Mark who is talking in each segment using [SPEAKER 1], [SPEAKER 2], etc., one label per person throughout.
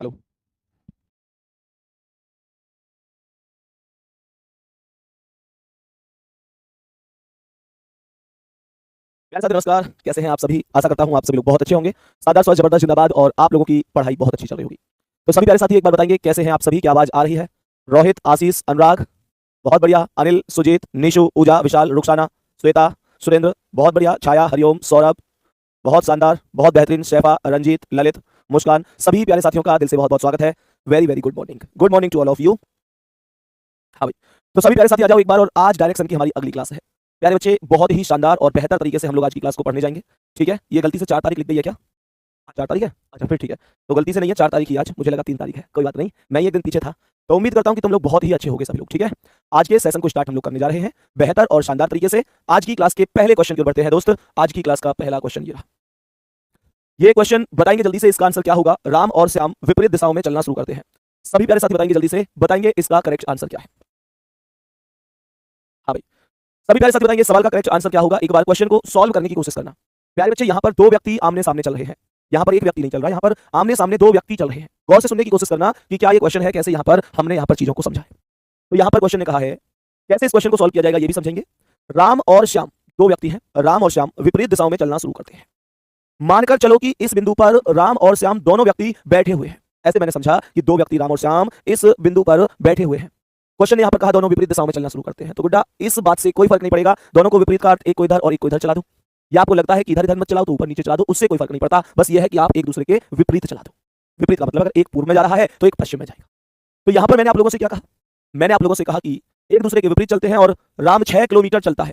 [SPEAKER 1] Hello. प्यारे साथी नमस्कार, कैसे हैं आप सभी? आशा करता हूं आप सभी लोग बहुत अच्छे होंगे। शानदार स्वस्थ जबरदस्त जिंदाबाद और आप लोगों की पढ़ाई बहुत अच्छी चल रही होगी। तो सभी प्यारे साथी एक बार बताएंगे कैसे हैं आप सभी? क्या आवाज आ रही है? रोहित, आशीष, अनुराग, बहुत बढ़िया। अनिल, सुजीत, निशु, पूजा, विशाल, रुखसाना, श्वेता, सुरेंद्र, बहुत बढ़िया। छाया, हरिओम, सौरभ, बहुत शानदार, बहुत बेहतरीन। शैफा, रंजीत, ललित, मुस्कान, सभी प्यारे साथियों का दिल से बहुत बहुत स्वागत है। Very very good morning, good morning to all of you. हाँ भाई, तो सभी प्यारे साथी आ जाओ एक बार। और आज डायरेक्शन की हमारी अगली क्लास है। प्यारे बच्चे, बहुत ही शानदार और बेहतर तरीके से हम लोग आज की क्लास को पढ़ने जाएंगे। ठीक है, ये गलती से 4 तारीख लिख दी है क्या? 4 तारीख है, अच्छा फिर ठीक है। तो गलती से नहीं है, 4 तारीख ही आज, मुझे लगा 3 तारीख है। कोई बात नहीं, मैं ये दिन पीछे था। तो उम्मीद करता हूं कि तुम लोग बहुत ही अच्छे होगे सभी लोग। ठीक है, आज के सेशन को स्टार्ट हम लोग करने जा रहे हैं बेहतर और शानदार तरीके से। आज की क्लास के पहले क्वेश्चन की ओर बढ़ते हैं दोस्त। आज की क्लास का पहला क्वेश्चन ये रहा। ये क्वेश्चन बताएंगे जल्दी से, इसका आंसर क्या होगा? राम और श्याम विपरीत दिशाओं में चलना शुरू करते हैं। सभी प्यारे साथी बताएंगे जल्दी से, बताएंगे इसका करेक्ट आंसर क्या है। हाँ भाई, सभी प्यारे साथी बताएंगे सवाल का करेक्ट आंसर क्या होगा। एक बार क्वेश्चन को सॉल्व करने की कोशिश करना। प्यारे बच्चे, यहाँ पर दो व्यक्ति आमने सामने चल रहे हैं। यहाँ पर एक व्यक्ति नहीं चल रहा है, यहाँ पर आमने सामने दो व्यक्ति चल रहे हैं। गौर से सुनने की कोशिश करना कि क्या ये क्वेश्चन है, कैसे यहाँ पर हमने यहाँ पर चीजों को समझा है। तो यहाँ पर क्वेश्चन ने कहा है, कैसे इस क्वेश्चन को सॉल्व किया जाएगा ये भी समझेंगे। राम और श्याम दो व्यक्ति हैं। राम और श्याम विपरीत दिशाओं में चलना शुरू करते हैं। मानकर चलो कि इस बिंदु पर राम और श्याम दोनों व्यक्ति बैठे हुए हैं। ऐसे मैंने समझा कि दो व्यक्ति राम और श्याम इस बिंदु पर बैठे हुए हैं। क्वेश्चन ने यहाँ पर कहा दोनों विपरीत दिशाओं में चलना शुरू करते हैं। तो गुड्डा, इस बात से कोई फर्क नहीं पड़ेगा, दोनों को विपरीत का अर्थ एक को इधर और एक को इधर चला दो। या आपको लगता है कि इधर इधर मत चलाओ तो ऊपर नीचे चला दो, उससे कोई फर्क नहीं पड़ता। बस यह है कि आप एक दूसरे के विपरीत चला दो। विपरीत का मतलब अगर एक पूर्व में जा रहा है तो एक पश्चिम में जाएगा। तो यहाँ पर मैंने आप लोगों से क्या कहा? मैंने आप लोगों से कहा कि एक दूसरे के विपरीत चलते हैं। और राम 6 किलोमीटर चलता है,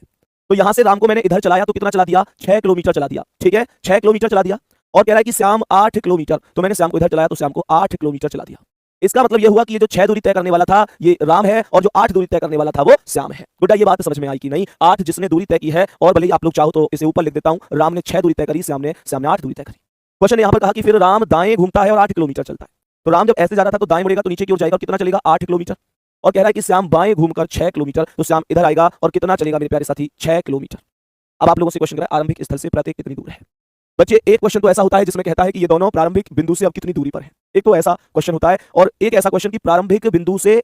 [SPEAKER 1] तो यहां से राम को मैंने इधर चलाया तो कितना चला दिया? 6 किलोमीटर चला दिया। ठीक है, 6 किलोमीटर चला दिया। और कह रहा है कि श्याम 8 किलोमीटर, तो मैंने श्याम को इधर चलाया तो श्याम को 8 किलोमीटर चला दिया। इसका मतलब यह हुआ कि ये जो 6 दूरी तय करने वाला था ये राम है, और जो 8 दूरी तय करने वाला था वो श्याम है। गुड्डा, ये बात समझ में आई कि नहीं? 8 जिसने दूरी तय की है, और भले ही आप लोग चाहो तो इसे ऊपर लिख देता हूं, राम ने 6 दूरी तय करी, श्याम ने 8 दूरी तय करी। क्वेश्चन यहाँ पर कहा कि फिर राम दाएं घूमता है और 8 किलोमीटर चलता है। तो राम जब ऐसे जा रहा था तो दाएं मुड़ेगा तो नीचे की ओर जाएगा, और कितना चलेगा? 8 किलोमीटर। और कह रहा है कि श्याम बाएं घूमकर 6 किलोमीटर, तो श्याम इधर आएगा और कितना चलेगा मेरे प्यारे साथी? 6 किलोमीटर। अब आप लोगों से क्वेश्चन करा, आरंभिक स्थल से प्रत्येक कितनी दूर है? बच्चे, एक क्वेश्चन तो ऐसा होता है जिसमें कहता है कि ये दोनों प्रारंभिक बिंदु से अब कितनी दूरी पर है। एक तो ऐसा क्वेश्चन होता है, और एक ऐसा क्वेश्चन कि प्रारंभिक बिंदु से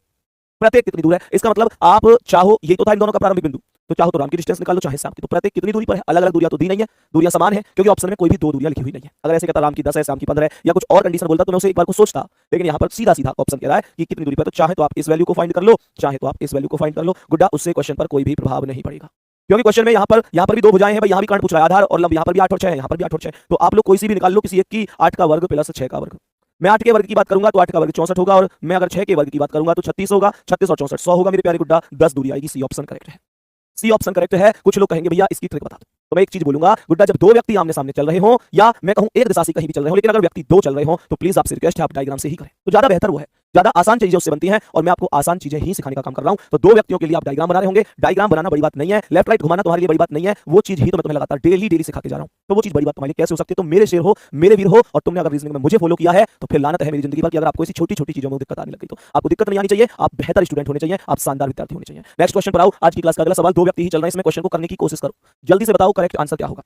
[SPEAKER 1] प्रत्येक कितनी दूर है। इसका मतलब आप चाहो, ये तो था इन दोनों का प्रारंभिक बिंदु, तो चाहो तो राम की डिस्टेंस निकाल लो, चाहे श्याम की। तो प्रत्येक कितनी दूरी पर है? अलग अलग दूरियां तो दी नहीं है, दूरियां समान है, क्योंकि ऑप्शन में कोई भी दो दूरियां लिखी हुई नहीं है। अगर ऐसे कहता राम की 10 है, श्याम की 15 है, या कुछ और कंडीशन बोलता तो मैं उसे एक बार को सोचता। लेकिन यहाँ पर सीधा सीधा ऑप्शन कह रहा है कि कितनी दूरी पर। तो चाहे तो आप इस वैल्यू को फाइंड कर लो, चाहे तो आप इस वैल्यू को फाइंड कर लो। गुड्डा, उससे क्वेश्चन पर कोई भी प्रभाव नहीं पड़ेगा, क्योंकि क्वेश्चन में यहाँ पर भी दो भुजाएं हैं भाई। यहाँ भी कर्ण पूछ रहा है, आधार और लंब। यहाँ पर भी 8 और 6 है, यहाँ पर भी 8 और 6। तो आप लोग कोई सी भी निकाल लो, किसी एक की। 8 का वर्ग प्लस 6 का वर्ग। मैं 8 के वर्ग की बात करूंगा तो 8 का वर्ग 64 होगा, और मैं अगर 6 के वर्ग की बात करूंगा तो 36 होगा। 36 और 64 100 होगा मेरे प्यारे गुड्डा। 10 दूरी आएगी। सी ऑप्शन करेक्ट है, सी ऑप्शन करेक्ट है। कुछ लोग कहेंगे भैया इसकी ट्रिक बता दो। तो मैं एक चीज बोलूंगा गुड्डा, जब दो व्यक्ति आमने सामने चल रहे हो, या मैं कहूं एक दिशा से कहीं भी चल रहे हो, लेकिन अगर व्यक्ति दो चल रहे हो तो प्लीज आपसे रिक्वेस्ट है आप डायग्राम से ही करें, तो ज्यादा बेहतर वो है। ज्यादा आसान चीजें उससे बनती हैं, और मैं आपको आसान चीजें ही सिखाने का काम कर रहा हूं। तो दो व्यक्तियों के लिए आप डायग्राम बना रहे होंगे। डायग्राम बनाना बड़ी बात नहीं है, लेफ्ट राइट घुमाना तुम्हारे लिए बड़ी बात नहीं है। वो चीज ही तो मैं तुम्हें लगातार डेली डेली सिखा के जा रहा हूं। तो वो चीज बड़ी बात तुम्हारे लिए कैसे हो सकती है? तो मेरे शेर हो, मेरे वीर हो, और तुमने अगर रीजनिंग में मुझे फॉलो किया है तो फिर लानत है मेरी जिंदगी पर कि अगर आपको ऐसी छोटी छोटी चीजों में दिक्कत आने लगी। तो आपको दिक्कत नहीं आनी चाहिए, आप बेहतर स्टूडेंट होने चाहिए, आप शानदार विद्यार्थी होने चाहिए। नेक्स्ट क्वेश्चन पर आओ। आज की क्लास का अगला सवाल, दो व्यक्ति ही चल रहे हैं, इसमें क्वेश्चन को करने की कोशिश करो। जल्दी से बताओ करेक्ट आंसर क्या होगा।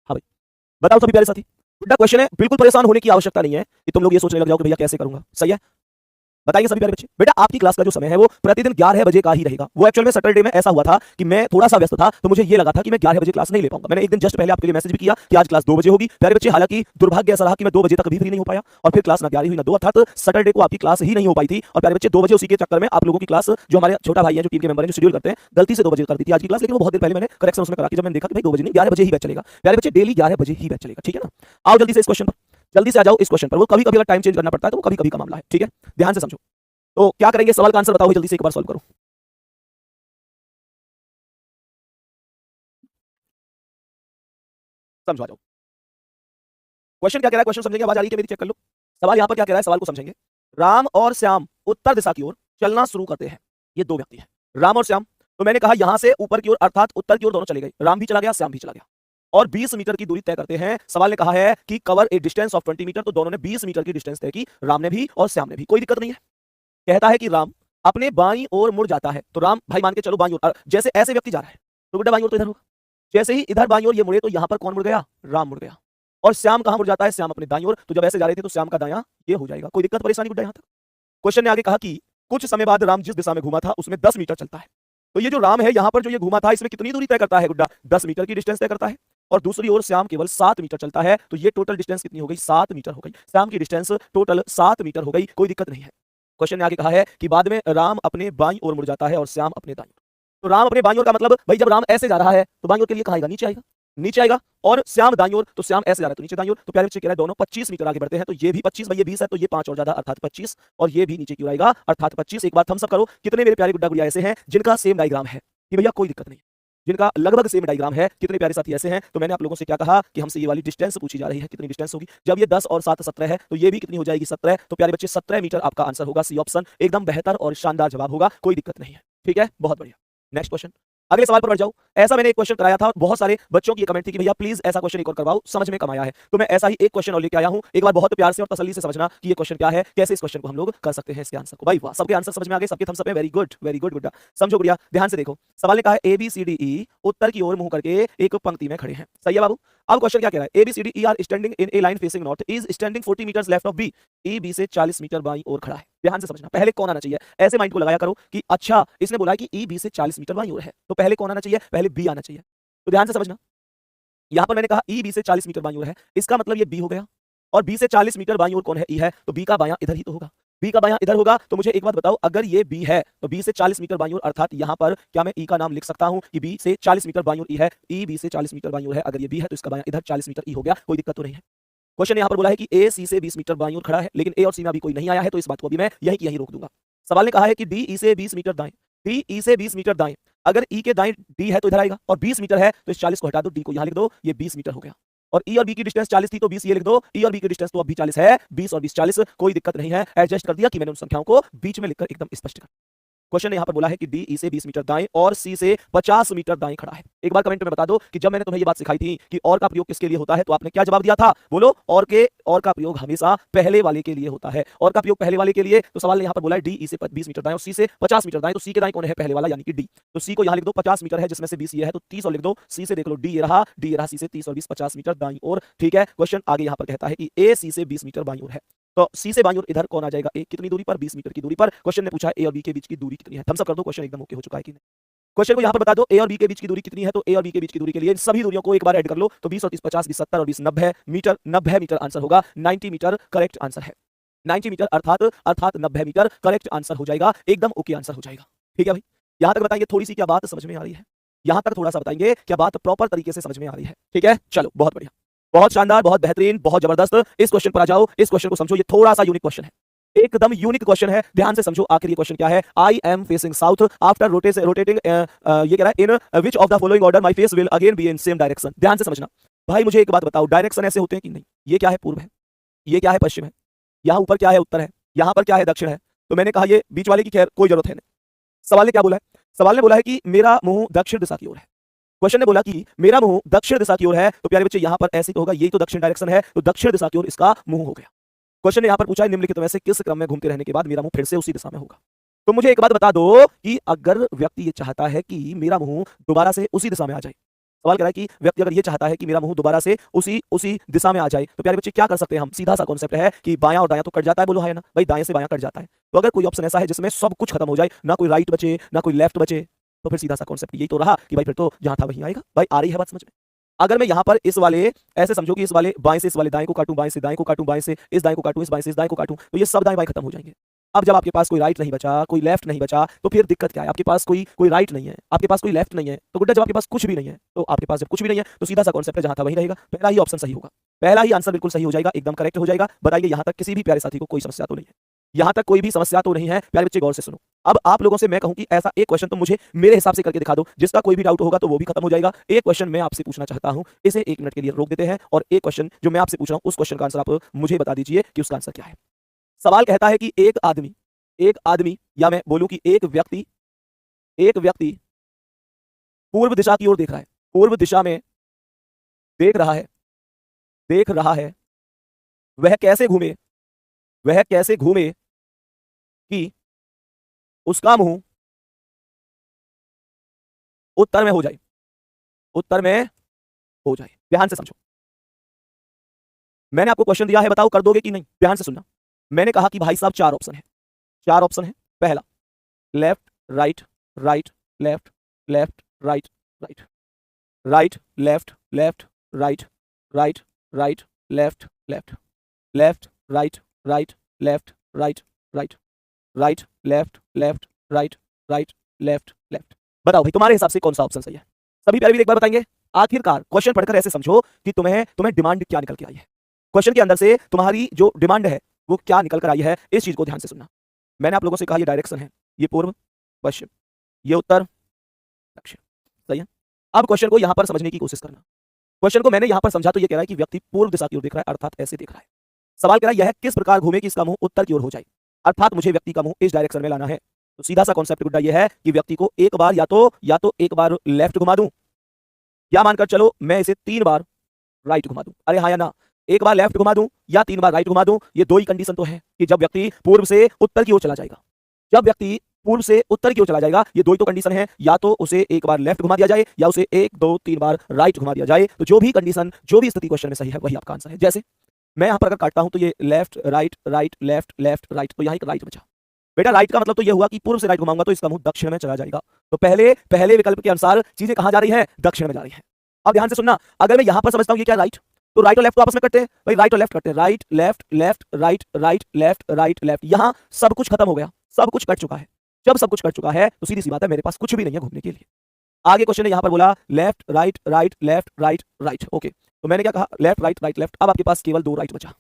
[SPEAKER 1] हाँ भाई, बताओ सभी प्यारे साथी। बेटा क्वेश्चन है, बिल्कुल परेशान होने की आवश्यकता नहीं है कि तुम लोग ये सोचने लग जाओ कि भैया कैसे करूंगा। सही है, बताइए सभी प्यारे बच्चे। बेटा आपकी क्लास का जो समय है वो प्रतिदिन 11 बजे का ही रहेगा। वो एक्चुअल में सैटरडे में ऐसा हुआ था कि मैं थोड़ा सा व्यस्त था, तो मुझे ये लगा था कि मैं 11 बजे क्लास नहीं ले पाऊंगा। मैंने एक दिन जस्ट पहले आपके लिए मैसेज भी किया कि आज क्लास 2 बजे होगी प्यारे बच्चे। हालांकि दुर्भाग्य ऐसा रहा कि मैं 2 बजे तक भी फ्री नहीं हो पाया, और फिर क्लास ना 11 हुई ना 2, अर्थात सैटरडे को आपकी क्लास ही नहीं हो पाई थी। और प्यारे बच्चे 2 बजे उसी के चक्कर में आप लोगों की क्लास, जो हमारे छोटा भाई है, जो टीम के मेंबर है, जो शेड्यूल करते हैं, गलती से 2 बजे कर दी थी आज की क्लास। लेकिन वो बहुत देर पहले मैंने करेक्शन उसमें करा कि जब मैंने देखा कि भाई 2 बजे नहीं 11 बजे ही बैच चलेगा। प्यारे बच्चे डेली 11 बजे ही बैच चलेगा, ठीक है ना? आओ जल्दी से इस क्वेश्चन पर, जल्दी से आ जाओ इस क्वेश्चन पर। वो कभी कभी अगर टाइम चेंज करना पड़ता है तो वो कभी कभी का मामला है, ठीक है? ध्यान से समझो। तो क्या करेंगे, सवाल का आंसर बताओ जल्दी से, एक बार सॉल्व करो। समझो आ जाओ। क्वेश्चन क्या कह रहा है, क्वेश्चन समझेंगे? आवाज आ रही है मेरी? चेक कर लो। सवाल यहां पर क्या कह रहा है, सवाल को समझेंगे। राम और श्याम उत्तर दिशा की ओर चलना शुरू करते हैं। ये दो व्यक्ति हैं, राम और श्याम। तो मैंने कहा यहां से ऊपर की ओर, अर्थात उत्तर की ओर दोनों चले गए। राम भी चला गया, श्याम भी चला गया। और 20 मीटर की दूरी तय करते हैं। सवाल ने कहा है कि cover a distance of 20 metre, तो दोनों ने 20 मीटर की डिस्टेंस तय की, राम ने भी और श्याम ने भी। कोई दिक्कत नहीं है। कहता है कि राम अपने बाईं ओर मुड़ जाता है, तो राम भाई मान के चलो बाईं ओर, जैसे ऐसे व्यक्ति जा रहा है तो गुड्डा बाईं ओर तो इधर होगा। जैसे ही इधर बाईं ओर ये मुड़े तो यहां पर कौन मुड़ गया? राम मुड़ गया। और श्याम कहां मुड़ जाता है? श्याम अपने दाईं ओर। तो जब ऐसे जा रहे थे तो श्याम का दायां ये हो जाएगा। कोई दिक्कत परेशानी गुड्डा यहां तक? क्वेश्चन ने आगे कहा कि कुछ समय बाद राम जिस दिशा में घूमा था उसमें 10 मीटर चलता है। तो ये जो राम है यहां पर जो ये घूमा था इसमें कितनी दूरी तय करता है गुड्डा? 10 मीटर की डिस्टेंस तय करता है। और दूसरी ओर श्याम केवल 7 मीटर चलता है, तो ये टोटल डिस्टेंस कितनी हो गई? 7 मीटर हो गई। श्याम की डिस्टेंस टोटल 7 मीटर हो गई। कोई दिक्कत नहीं है। क्वेश्चन ने आगे कहा है कि बाद में राम अपने बाईं ओर मुड़ जाता है और श्याम अपने दाईं ओर। तो राम अपने बाईं ओर का मतलब भाई जब राम ऐसे जा रहा है तो बाईं ओर के लिए कहां आएगा? नीचे आएगा, नीचे आएगा। और श्याम दाईं ओर, तो श्याम ऐसे जा रहा है तो नीचे दाईं ओर। तो प्यारे बच्चे कह रहे हैं दोनों 25 मीटर आगे बढ़ते हैं, तो ये भी 25, भाई ये 20 है तो ये 5 और ज्यादा अर्थात 25, और ये भी नीचे की ओर आएगा अर्थात 25। एक बार थम्स अप करो। कितने मेरे प्यारे गुड्डा गुड़िया ऐसे हैं जिनका सेम डायग्राम है कि भैया कोई दिक्कत नहीं, जिनका लगभग सेम डायग्राम है? कितने प्यारे साथी ऐसे हैं? तो मैंने आप लोगों से क्या कहा कि हमसे ये वाली डिस्टेंस पूछी जा रही है, कितनी डिस्टेंस होगी? जब ये 10 और 7 17 है तो ये भी कितनी हो जाएगी? 17। तो प्यारे बच्चे 17 मीटर आपका आंसर होगा। सी ऑप्शन एकदम बेहतर और शानदार जवाब होगा। कोई दिक्कत नहीं है, ठीक है, बहुत बढ़िया। नेक्स्ट क्वेश्चन, अगले सवाल पर बढ़ जाओ। ऐसा मैंने एक क्वेश्चन कराया था और बहुत सारे बच्चों की कमेंट थी कि भैया प्लीज ऐसा क्वेश्चन एक और करवाओ, समझ में कम आया है। तो मैं ऐसा ही एक क्वेश्चन और लेके आया हूं। एक बार बहुत प्यार से और तसल्ली से समझना कि ये क्वेश्चन क्या है, कैसे इस क्वेश्चन को हम लोग कर सकते हैं, इसके आंसर को। भाई वाह, सबके आंसर समझ में आ गए, सबके थम्स अप है। वेरी गुड, वेरी गुड गुड्डा। समझो गुड़िया, ध्यान से देखो। सवाल ने कहा है ए बी सी डी ई उत्तर की ओर मुंह करके एक पंक्ति में खड़े हैं। सही है बाबू। अब क्वेश्चन क्या कह रहा है? A B C D E are standing in a line facing north, is standing 40 metres left of B. E B से 40 मीटर बाईं ओर खड़ा है। ध्यान से समझना, पहले कौन आना चाहिए? ऐसे माइंड को लगाया करो कि अच्छा इसने बोला कि ई बी से 40 मीटर बाईं ओर है, तो पहले कौन आना चाहिए? पहले बी आना चाहिए। तो ध्यान से समझना, यहां पर मैंने कहा ई बी से 40 मीटर बाईं ओर है, इसका मतलब ये बी हो गया। और बी से 40 मीटर बाईं ओर कौन है? ई है, तो बी का बायां इधर ही तो होगा। बी का बायां इधर होगा, तो मुझे एक बात बताओ, अगर ये बी है तो बी से 40 मीटर बाईं ओर, अर्थात यहां पर क्या मैं ई का नाम लिख सकता हूं कि बी से 40 मीटर बाईं ओर ई है? ई बी से 40 मीटर बाईं ओर है, अगर ये बी है तो इसका बायां इधर 40 मीटर ई हो गया। कोई दिक्कत तो नहीं है। क्वेश्चन यहां पर बोला है कि ए सी से 20 मीटर बाईं ओर खड़ा है, लेकिन ए और सी में अभी कोई नहीं आया है, तो इस बात को अभी मैं यहीं की यहीं रोक दूंगा। सवाल ने कहा है कि डी ई से 20 मीटर दाएं, डी ई से 20 मीटर दाएं। अगर ई के दाएं डी है तो इधर आएगा, और 20 मीटर है तो इस 40 को हटा दो, डी को यहां लिख दो, ये 20 मीटर हो गया। और ई और बी की डिस्टेंस 40 थी तो 20 ये लिख दो, ई और बी की डिस्टेंस तो अब भी 40 है, 20 और 20 40। कोई दिक्कत नहीं है, एडजस्ट कर दिया कि मैंने उन संख्याओं को बीच में लिखकर एकदम स्पष्ट कर। क्वेश्चन यहां पर बोला है कि डी ई से 20 मीटर दाएं और सी से 50 मीटर दाएं खड़ा है। एक बार कमेंट में बता दो कि जब मैंने तुम्हें ये बात सिखाई थी कि और का प्रयोग किसके लिए होता है, तो आपने क्या जवाब दिया था? बोलो। और का प्रयोग हमेशा पहले वाले के लिए होता है। और का प्रयोग पहले वाले के लिए, तो सवाल ने यहां पर बोला है डी ई से 20 मीटर दाएं और सी से 50 मीटर दाएं, तो सी के दाएं कौन है? पहले वाला यानी कि डी। तो सी को यहां लिख दो, 50 मीटर है जिसमें से 20 ये है, तो 30 और लिख दो। सी से देख लो, डी ये रहा, डी ये रहा, सी से 30 और 20 50 मीटर दाईं ओर। ठीक है, क्वेश्चन आगे यहां पर कहता है कि ए सी से 20 मीटर बाईं ओर है, तो सी से बाईं ओर इधर कौन आ जाएगा? ए कितनी दूरी पर? 20 मीटर की दूरी पर। क्वेश्चन ने पूछा ए और बी के बीच की दूरी कितनी है। थम्स अप कर दो, क्वेश्चन एकदम ओके हो चुका है कि नहीं। क्वेश्चन को यहां पर बता दो ए और बी के बीच की दूरी कितनी है, तो ए और बी के बीच की दूरी के लिए इन सभी दूरियों को एक बार ऐड कर लो, तो 20 और 30 50, 20 70 और 20 90 मीटर। 90 मीटर आंसर होगा। 90 मीटर करेक्ट आंसर है। 90 मीटर अर्थात 90 मीटर करेक्ट आंसर हो जाएगा, एकदम ओके आंसर हो जाएगा। ठीक है भाई, यहां तक बताएंगे थोड़ी सी क्या बात समझ में आ रही है? यहां तक थोड़ा सा बताएंगे क्या बात प्रॉपर तरीके से समझ में आ रही है? ठीक है, चलो बहुत बढ़िया, बहुत शानदार, बहुत बेहतरीन, बहुत जबरदस्त। इस क्वेश्चन पर आ जाओ, इस क्वेश्चन को समझो, ये थोड़ा सा यूनिक क्वेश्चन है, एकदम यूनिक क्वेश्चन है। ध्यान से समझो आखिर ये क्वेश्चन क्या है। I am facing south after rotating, ये कह रहा है in which of the following order my face will again be in same direction. ध्यान से समझना भाई, मुझे एक बात बताओ, डायरेक्शन ऐसे होते हैं कि नहीं? ये क्या है? पूर्व है, ये क्या है? पश्चिम है, यहाँ ऊपर क्या है? उत्तर है, यहाँ पर क्या है? दक्षिण है। तो मैंने कहा ये बीच वाले की खैर कोई जरूरत है नहीं। सवाल ने क्या बोला है? सवाल ने बोला है कि मेरा मुंह दक्षिण दिशा की ओर है। क्वेश्चन ने बोला कि मेरा मुंह दक्षिण दिशा की ओर है, तो प्यारे बच्चे यहां पर ऐसे तो होगा, यही तो दक्षिण डायरेक्शन है, तो दक्षिण दिशा की ओर इसका मुंह हो गया। क्वेश्चन ने यहां पर पूछा है निम्नलिखित में से किस क्रम में घूमते रहने के बाद मेरा मुंह फिर से उसी दिशा में होगा। तो मुझे एक बात बता दो कि अगर व्यक्ति ये चाहता है कि मेरा मुंह दोबारा से उसी दिशा में आ जाए, सवाल कह रहा है कि व्यक्ति अगर ये चाहता है कि मेरा मुंह दोबारा से उसी दिशा में आ जाए, तो प्यारे बच्चे क्या कर सकते हैं हम? सीधा सा कॉन्सेप्ट है कि बायां और दायां तो कट जाता है, बोलो है ना भाई, दाएं से बायां कट जाता है। तो अगर कोई ऑप्शन ऐसा है जिसमें सब कुछ खत्म हो जाए, ना कोई राइट बचे ना कोई लेफ्ट बचे, तो फिर सीधा सा कॉन्सेप्ट यही तो रहा कि भाई फिर तो जहां था वहीं आएगा। भाई आ रही है बात समझ में? अगर मैं यहां पर इस वाले ऐसे समझो कि इस वाले बाएं से इस वाले दाएं को काटूं, बाएं से दाएं को काटूं, बाएं से इस दाएं को काटूं, इस बाएं से इस दाएं को काटूं, तो ये सब दाएं बाएं खत्म हो जाएंगे। अब जब आपके पास कोई राइट नहीं बचा, कोई लेफ्ट नहीं बचा, तो फिर दिक्कत क्या है? आपके पास कोई राइट नहीं है, आपके पास कोई लेफ्ट नहीं है, तो गुड्डा जब आपके पास कुछ भी नहीं है, तो आपके पास जब कुछ भी नहीं है तो सीधा सा कॉन्सेप्ट है, जहां था वहीं रहेगा। पहला ही ऑप्शन सही होगा, पहला ही आंसर बिल्कुल सही हो जाएगा, एकदम करेक्ट हो जाएगा। बताइए यहां तक किसी भी प्यारे साथी को कोई समस्या तो नहीं है? यहां तक कोई भी समस्या तो नहीं है? प्यारे बच्चे गौर से सुनो। अब आप लोगों से मैं कहूं कि ऐसा एक क्वेश्चन तो मुझे मेरे हिसाब से करके दिखा दो, जिसका कोई भी डाउट होगा तो वो भी खत्म हो जाएगा। एक क्वेश्चन मैं आपसे पूछना चाहता हूं, इसे 1 मिनट के लिए रोक देते हैं, और एक क्वेश्चन जो मैं आपसे पूछ रहा हूं उस क्वेश्चन का आंसर आप मुझे बता दीजिए कि उसका आंसर क्या है। सवाल कहता है कि एक आदमी या मैं बोलूं कि एक व्यक्ति पूर्व दिशा की ओर देख रहा है, पूर्व दिशा में देख रहा है, देख रहा है, वह कैसे घूमे, वह कैसे घूमे कि उसका मुंह उत्तर में हो जाए, उत्तर में हो जाए। ध्यान से समझो, मैंने आपको क्वेश्चन दिया है, बताओ कर दोगे कि नहीं। ध्यान से सुनना, मैंने कहा कि भाई साहब चार ऑप्शन है, चार ऑप्शन है। पहला left right, right left, left right, right, right left, left right, right, right left, left, left right, right left, right, right, right left, left right, right left, left. बताओ भाई तुम्हारे हिसाब से कौन सा ऑप्शन सही है। सभी प्यारे भी एक बार बताएंगे। आखिरकार क्वेश्चन पढ़कर ऐसे समझो कि तुम्हें डिमांड क्या निकल के आई है, क्वेश्चन के अंदर से तुम्हारी जो डिमांड है वो क्या निकल कर आई है, इस चीज को ध्यान से सुनना। मैंने आप लोगों से कहा ये डायरेक्शन है, ये पूर्व पश्चिम, ये उत्तर दक्षिण, सही है। अब क्वेश्चन को यहां पर समझने की कोशिश करना। क्वेश्चन को मैंने यहां पर समझा तो ये कह रहा है कि व्यक्ति पूर्व दिशा की ओर देख रहा है, अर्थात ऐसे देख रहा है। सवाल कह रहा है यह किस प्रकार घूमे कि इसका मुंह उत्तर की ओर हो जाए, अर्थात मुझे व्यक्ति का मुंह इस डायरेक्शन में लाना है। तो सीधा सा कॉन्सेप्ट गुड्डा ये है कि व्यक्ति को एक बार या तो एक बार लेफ्ट घुमा दूं, या मानकर चलो मैं इसे 3 बार राइट घुमा दूं। अरे हाँ या ना, एक बार लेफ्ट घुमा दूं या 3 बार राइट घुमा दूं, ये दो ही कंडीशन तो है कि जब व्यक्ति पूर्व से उत्तर की ओर चला जाएगा, जब व्यक्ति पूर्व से उत्तर की ओर चला जाएगा, ये दो ही तो कंडीशन है, या तो उसे एक बार लेफ्ट घुमा दिया जाए या उसे 1 2 3 बार राइट घुमा दिया जाए। तो जो भी कंडीशन, जो भी स्थिति क्वेश्चन में सही है वही आपका आंसर है। जैसे मैं यहां पर अगर काटता हूं तो ये left right, right left, left right, तो यहां एक राइट बचा। बेटा राइट का मतलब तो ये हुआ कि पूर्व से राइट घुमाऊंगा तो इसका मुंह दक्षिण में चला जाएगा। तो पहले विकल्प के अनुसार चीजें कहां जा रही है, दक्षिण में जा रही है। अब ध्यान से सुनना, अगर मैं यहां पर समझता हूं ये क्या राइट, तो राइट और लेफ्ट तो आपस में कटते हैं भाई, राइट और लेफ्ट कटते हैं, right left, left right, right left, right left. यहां सब कुछ खत्म हो गया, सब कुछ कट चुका है। जब सब कुछ कट चुका है तो सीधी सी बात है मेरे पास कुछ भी नहीं है घूमने के लिए। आगे क्वेश्चन ने यहां पर बोला left right, right left, right right, okay. तो मैंने क्या कहा, लेफ्ट राइट, राइट लेफ्ट। अब आपके पास केवल 2 राइट बचा,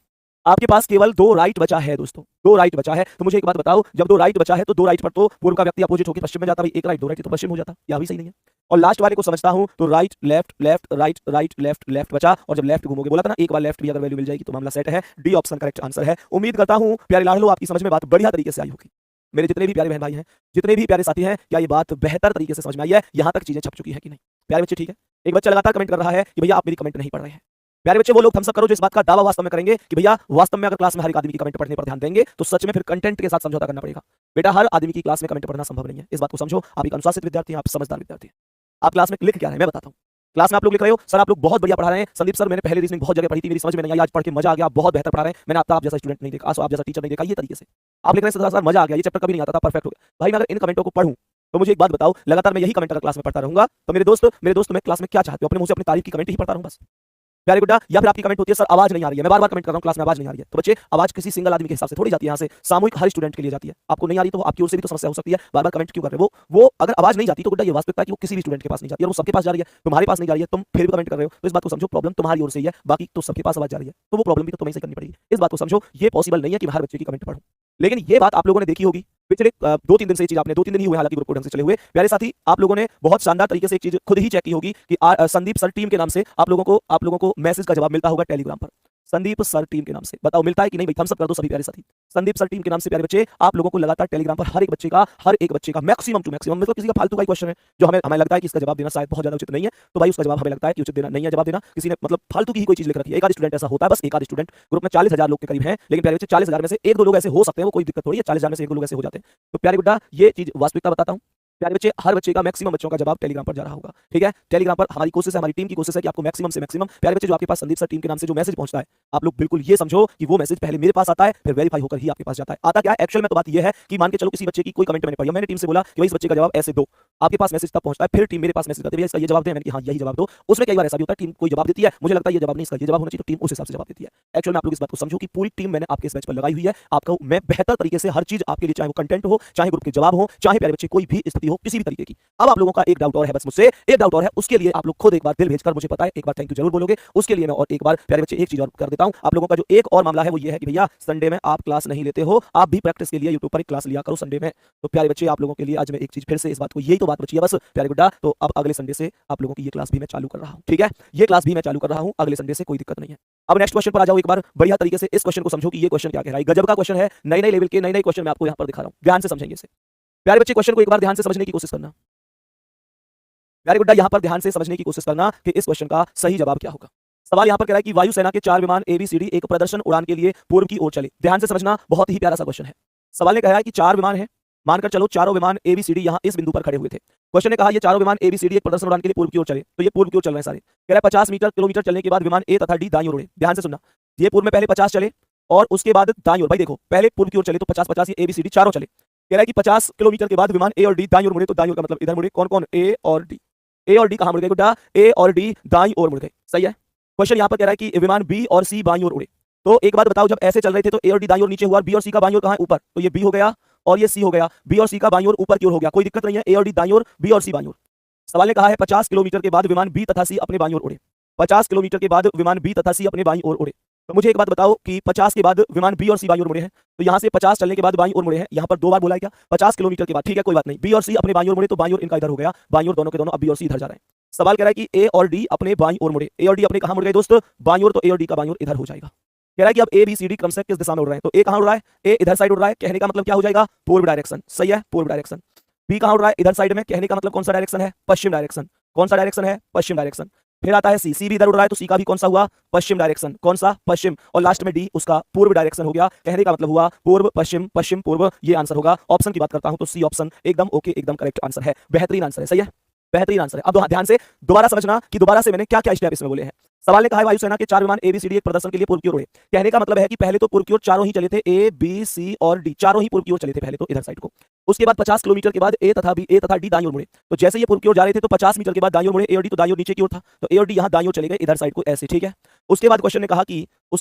[SPEAKER 1] आपके पास केवल 2 राइट बचा है दोस्तों, 2 राइट बचा है। तो मुझे एक बात बताओ, जब 2 राइट बचा है तो 2 राइट पर तो पूर्व का व्यक्ति अपोजिट होकर पश्चिम में जाता, भाई एक राइट 2 राइट तो पश्चिम हो जाता, यह भी सही नहीं है। और लास्ट वाले को समझता हूं तो right left, left right, right left, left बचा। और जब लेफ्ट घूमोगे, बोला था ना एक बार लेफ्ट भी अगर वैल्यू मिल जाएगी तो मामला सेट है। डी ऑप्शन करेक्ट आंसर है। उम्मीद करता हूं प्यारे लाडलो आपकी समझ में बात बढ़िया तरीके से आई होगी। मेरे जितने भी प्यारे बहन भाई हैं, जितने भी प्यारे साथी हैं, क्या ये बात बेहतर तरीके से समझ में आई है, यहां तक चीजें छप चुकी है कि नहीं। प्यारे बच्चे ठीक है। एक बच्चा लगातार कमेंट कर रहा है कि भैया आप मेरी कमेंट नहीं पढ़ रहे हैं। प्यारे बच्चे वो लोग थम्स अप करो जो इस बात का दावा वास्तव में करेंगे कि भैया वास्तव में अगर क्लास में हर एक आदमी की कमेंट पढ़ने पर ध्यान देंगे तो सच में फिर कंटेंट के साथ समझौता करना पड़ेगा। बेटा हर आदमी की क्लास में कमेंट पढ़ना संभव नहीं है, इस बात को समझो। आप एक अनुशासित विद्यार्थी हैं, आप समझदार विद्यार्थी हैं। आप क्लास में लिख क्या रहे हैं मैं बताता हूं। क्लास में आप लोग लिख रहे हो सर आप लोग बहुत बढ़िया पढ़ा रहे हैं, संदीप सर मैंने पहले रीजनिंग बहुत जगह पढ़ी थी, मेरी समझ में नहीं आई, आज पढ़ के मजा आ गया, आप बहुत बेहतर पढ़ा रहे हैं, मैंने आप जैसा स्टूडेंट नहीं देखा, आप जैसा टीचर नहीं देखा। ये तरीके से आप लिख रहे हैं सर मजा आ गया, ये चैप्टर कभी नहीं आता था, परफेक्ट हो गया। भाई मैं अगर इन कमेंटों को पढ़ूं तो मुझे एक बात बताओ, लगातार मैं यही कमेंट अगर क्लास में पढ़ता रहूंगा तो मेरे दोस्त मैं क्लास में क्या चाहते हो, अपने मुंह से अपनी तारीफ की कमेंट ही पढ़ता रहूं बस। प्यारे गुड्डा, या फिर आपकी कमेंट होती है सर आवाज नहीं आ रही है, मैं बार-बार कमेंट कर रहा हूं क्लास में आवाज नहीं आ रही है। तो बच्चे आवाज किसी सिंगल आदमी के हिसाब से थोड़ी जाती है, यहां से सामूहिक हर स्टूडेंट के लिए जाती है। आपको नहीं आ रही तो आपकी ओर से भी तो समस्या हो सकती है, बार-बार कमेंट क्यों कर रहे हो। वो अगर आवाज नहीं जाती तो गुड्डा ये वास्तविकता है कि वो किसी भी स्टूडेंट के पास नहीं जाती और वो सबके पास जा रही है, तुम्हारे पास नहीं जा रही है, तुम फिर भी कमेंट कर रहे हो। तो इस बात को समझो, प्रॉब्लम तुम्हारी ओर से ही है, बाकी तो सबके पास आवाज जा रही है, तो वो प्रॉब्लम भी तो तुम्हें सही करनी पड़ेगी। इस बात को समझो, ये पॉसिबल नहीं है कि हर बच्चे की कमेंट पढूं। लेकिन ये बात आप लोगों ने देखी होगी पिछले 2-3 दिन से, ये चीज आपने 2-3 दिन ही हुए हालांकि ग्रुप को ढंग से चले हुए। प्यारे साथी आप लोगों ने बहुत शानदार तरीके से एक चीज खुद ही चेक की होगी कि संदीप सर टीम के नाम से आप लोगों को मैसेज का जवाब मिलता होगा टेलीग्राम पर। संदीप सर टीम के नाम से बताओ मिलता है कि नहीं भाई, थम्स अप कर दो सभी प्यारे साथी। संदीप सर टीम के नाम से प्यारे बच्चे आप लोगों को लगातार टेलीग्राम पर हर एक बच्चे का मैक्सिमम टू मैक्सिमम, मतलब किसी का फालतू का क्वेश्चन है जो हमें लगता है कि इसका जवाब देना शायद बहुत ज्यादा उचित नहीं है, तो भाई उसका जवाब हमें लगता है कि उचित देना नहीं है, जवाब देना किसी ने मतलब फालतू की ही कोई चीज लिख रखी है। एक आध स्टूडेंट ऐसा होता है, बस एक आध स्टूडेंट, ग्रुप में 40,000 लोग के करीब हैं, लेकिन प्यारे बच्चे 40,000 में से 1-2 लोग ऐसे हो सकते हैं, वो कोई दिक्कत थोड़ी है, 40,000 में से 1-2 लोग ऐसे हो जाते हैं। तो प्यारे गुड्डा ये चीज वास्तविकता बताता हूं, प्यारे बच्चे हर बच्चे का मैक्सिमम बच्चों का जवाब टेलीग्राम पर जा रहा होगा, ठीक है। टेलीग्राम पर हमारी कोशिश है, हमारी टीम की कोशिश है कि आपको मैक्सिमम से मैक्सिमम प्यारे बच्चे जो आपके पास संदीप सर टीम के नाम से जो मैसेज पहुंचता है, आप लोग बिल्कुल ये समझो कि वो मैसेज पहले मेरे पास आता है, फिर वेरीफाई होकर ही आपके पास जाता है। आता क्या है एक्चुअल में, तो बात ये है कि मान के चलो किसी बच्चे की कोई कमेंट मैंने पढ़ी, मैंने टीम से बोला कि भाई इस बच्चे का जवाब ऐसे दो, आपके पास मैसेज तब पहुंचता है, फिर टीम मेरे पास मैसेज करती है इसका ये जवाब दे, मैंने कि हां यही जवाब दो। उसमें कई बार ऐसा भी होता है टीम कोई जवाब देती है, मुझे लगता है ये जवाब नहीं इसका ये जवाब होना चाहिए, तो टीम उस हिसाब से जवाब देती है। एक्चुअल में आप लोग इस बात को समझो कि पूरी टीम मैंने आपके इस बैच पर लगाई हुई है, आपको मैं बेहतर तरीके से हर चीज आपके लिए, चाहे वो कंटेंट हो, चाहे ग्रुप के जवाब हो, चाहे प्यारे बच्चे कोई भी स्थिति हो किसी भी तरीके की। अब आप लोगों का एक डाउट और है, बस मुझसे एक डाउट और है, उसके लिए आप लोग खुद एक बार दिल भेजकर मुझे पता है एक बार थैंक यू जरूर बोलोगे, उसके लिए मैं और एक बार प्यारे बच्चे एक चीज और कर देता हूं। आप लोगों का जो एक और मामला है वो ये है कि भैया संडे में आप क्लास नहीं लेते हो, आप भी प्रैक्टिस के लिए यूट्यूब पर एक क्लास लिया करो संडे में। तो प्यारे बच्चे आप लोगों के लिए आज मैं एक चीज फिर से इस बात को, यही तो बात बची है बस प्यारे गुड्डा, तो अब अगले संडे से आप लोगों की ये क्लास भी मैं चालू कर रहा हूं, ठीक है। ये क्लास भी मैं चालू कर रहा हूं अगले संडे से, कोई दिक्कत नहीं है। अब नेक्स्ट क्वेश्चन पर आ जाओ एक बार बढ़िया तरीके से, इस क्वेश्चन को समझो कि ये क्वेश्चन क्या कह रहा है, गजब का क्वेश्चन है, नए लेवल के नए क्वेश्चन मैं आपको यहां पर दिखा रहा हूं, ध्यान से समझेंगे इसे। प्यारे बच्चे क्वेश्चन को एक बार ध्यान से समझने की कोशिश करना, प्यारे गुड्डा यहां पर ध्यान से समझने की कोशिश करना कि इस क्वेश्चन का सही जवाब क्या होगा। सवाल यहाँ पर कह रहा है कि वायुसेना के 4 विमान ABCD एक प्रदर्शन उड़ान के लिए पूर्व की ओर चले। ध्यान से समझना, बहुत ही प्यारा सा क्वेश्चन है। सवाल ने कहा है कि 4 विमान हैं, मानकर चलो चारों विमान ABCD यहाँ इस बिंदु पर खड़े हुए थे। क्वेश्चन ने कहा ये चारों विमान ABCD एक प्रदर्शन उड़ान के लिए पूर्व की ओर चले, तो ये पूर्व की ओर चल रहे हैं सारे। कह रहा है 50 मीटर किलोमीटर चलने के बाद विमान A तथा D दाईं ओर उड़े। ध्यान से सुनना, ये पूर्व में पहले 50 चले और उसके बाद दाईं ओर। भाई देखो, पहले पूर्व की ओर चले तो 50-50 ये ABCD चारों चले। कह रहा है कि 50 किलोमीटर के बाद विमान A और D दाईं ओर मुड़े, तो दाईं ओर का मतलब इधर मुड़े। कौन कौन? A और D। A और D कहां मुड़ गए बेटा? A और D दाईं ओर मुड़ गए। सही है। क्वेश्चन यहाँ पर कह रहा है कि विमान B और C बाईं ओर उड़े। तो एक बात बताओ, जब ऐसे चल रहे थे तो A और D दाईं ओर नीचे हुआ और B और C का बाईं ओर कहां है? ऊपर। तो ये B हो गया और ये C हो गया। B और C का बाईं ओर ऊपर की ओर हो गया, कोई दिक्कत नहीं है। A और D दाईं ओर, B और C बाईं ओर। सवाल ने कहा है 50 किलोमीटर के बाद विमान B तथा C अपने बाईं ओर उड़े। 50 किलोमीटर के बाद विमान B तथा C अपने बाईं ओर उड़े। तो मुझे एक बात बताओ कि 50 के बाद विमान B और C बाईं ओर मुड़े हैं, तो यहाँ से 50 चलने के बाद बाईं ओर मुड़े हैं। यहाँ पर 2 बार बोला है क्या? 50 किलोमीटर के बाद, ठीक है कोई बात नहीं। B और C अपने बाईं ओर मुड़े, तो बाईं ओर इनका इधर हो गया, बाईं ओर दोनों के दोनों अब B और C इधर जा रहे हैं। सवाल कह रहा है कि A और D अपने बाईं ओर मुड़े। A और D अपने कहां मुड़ गए दोस्त? बाईं ओर। तो A और D का बाईं ओर इधर हो जाएगा। कह रहा है कि अब ABCD क्रम से किस दिशा में उड़ रहे हैं? तो A कहां उड़ रहा है? A इधर साइड उड़ रहा है, कहने का मतलब क्या हो जाएगा? पूर्व डायरेक्शन। सही है, पूर्व डायरेक्शन। B कहां उड़ रहा है? इधर साइड में, कहने का मतलब कौन सा डायरेक्शन है? पश्चिम डायरेक्शन। कौन सा डायरेक्शन है? पश्चिम डायरेक्शन। फिर आता है C भी इधर उड़ रहा है, तो C का भी कौन सा हुआ? पश्चिम डायरेक्शन। कौन सा? पश्चिम। और लास्ट में D उसका पूर्व डायरेक्शन हो गया, कहने का मतलब हुआ पूर्व पश्चिम, पश्चिम पूर्व। ये आंसर होगा। ऑप्शन की बात करता हूं तो C ऑप्शन एकदम ओके, एकदम करेक्ट आंसर है। बेहतरीन आंसर है। सही है, बेहतरीन आंसर है। अब ध्यान से दोबारा समझना कि दोबारा से मैंने क्या क्या स्टेप इसमें बोले हैं। सवाल ने कहा है वायुसेना के 4 विमान ABCD एक प्रदर्शन के लिए पूर्व की ओर उड़े। कहने का मतलब है कि पहले तो पूर्व की ओर चारों ही चले थे, A B C और D चारों ही पूर्व की ओर चले थे पहले तो इधर साइड को। उसके बाद 50 किलोमीटर के बाद A तथा D दाईं ओर मुड़े। तो जैसे ये पूर्व की ओर जा रहे थे तो 50 मीटर के बाद दाईं ओर मुड़े। A और D तो दाईं ओर नीचे की ओर था, तो A और D यहाँ दाईं ओर चले गए इधर साइड को ऐसे, ठीक है। उसके बाद क्वेश्चन ने कहा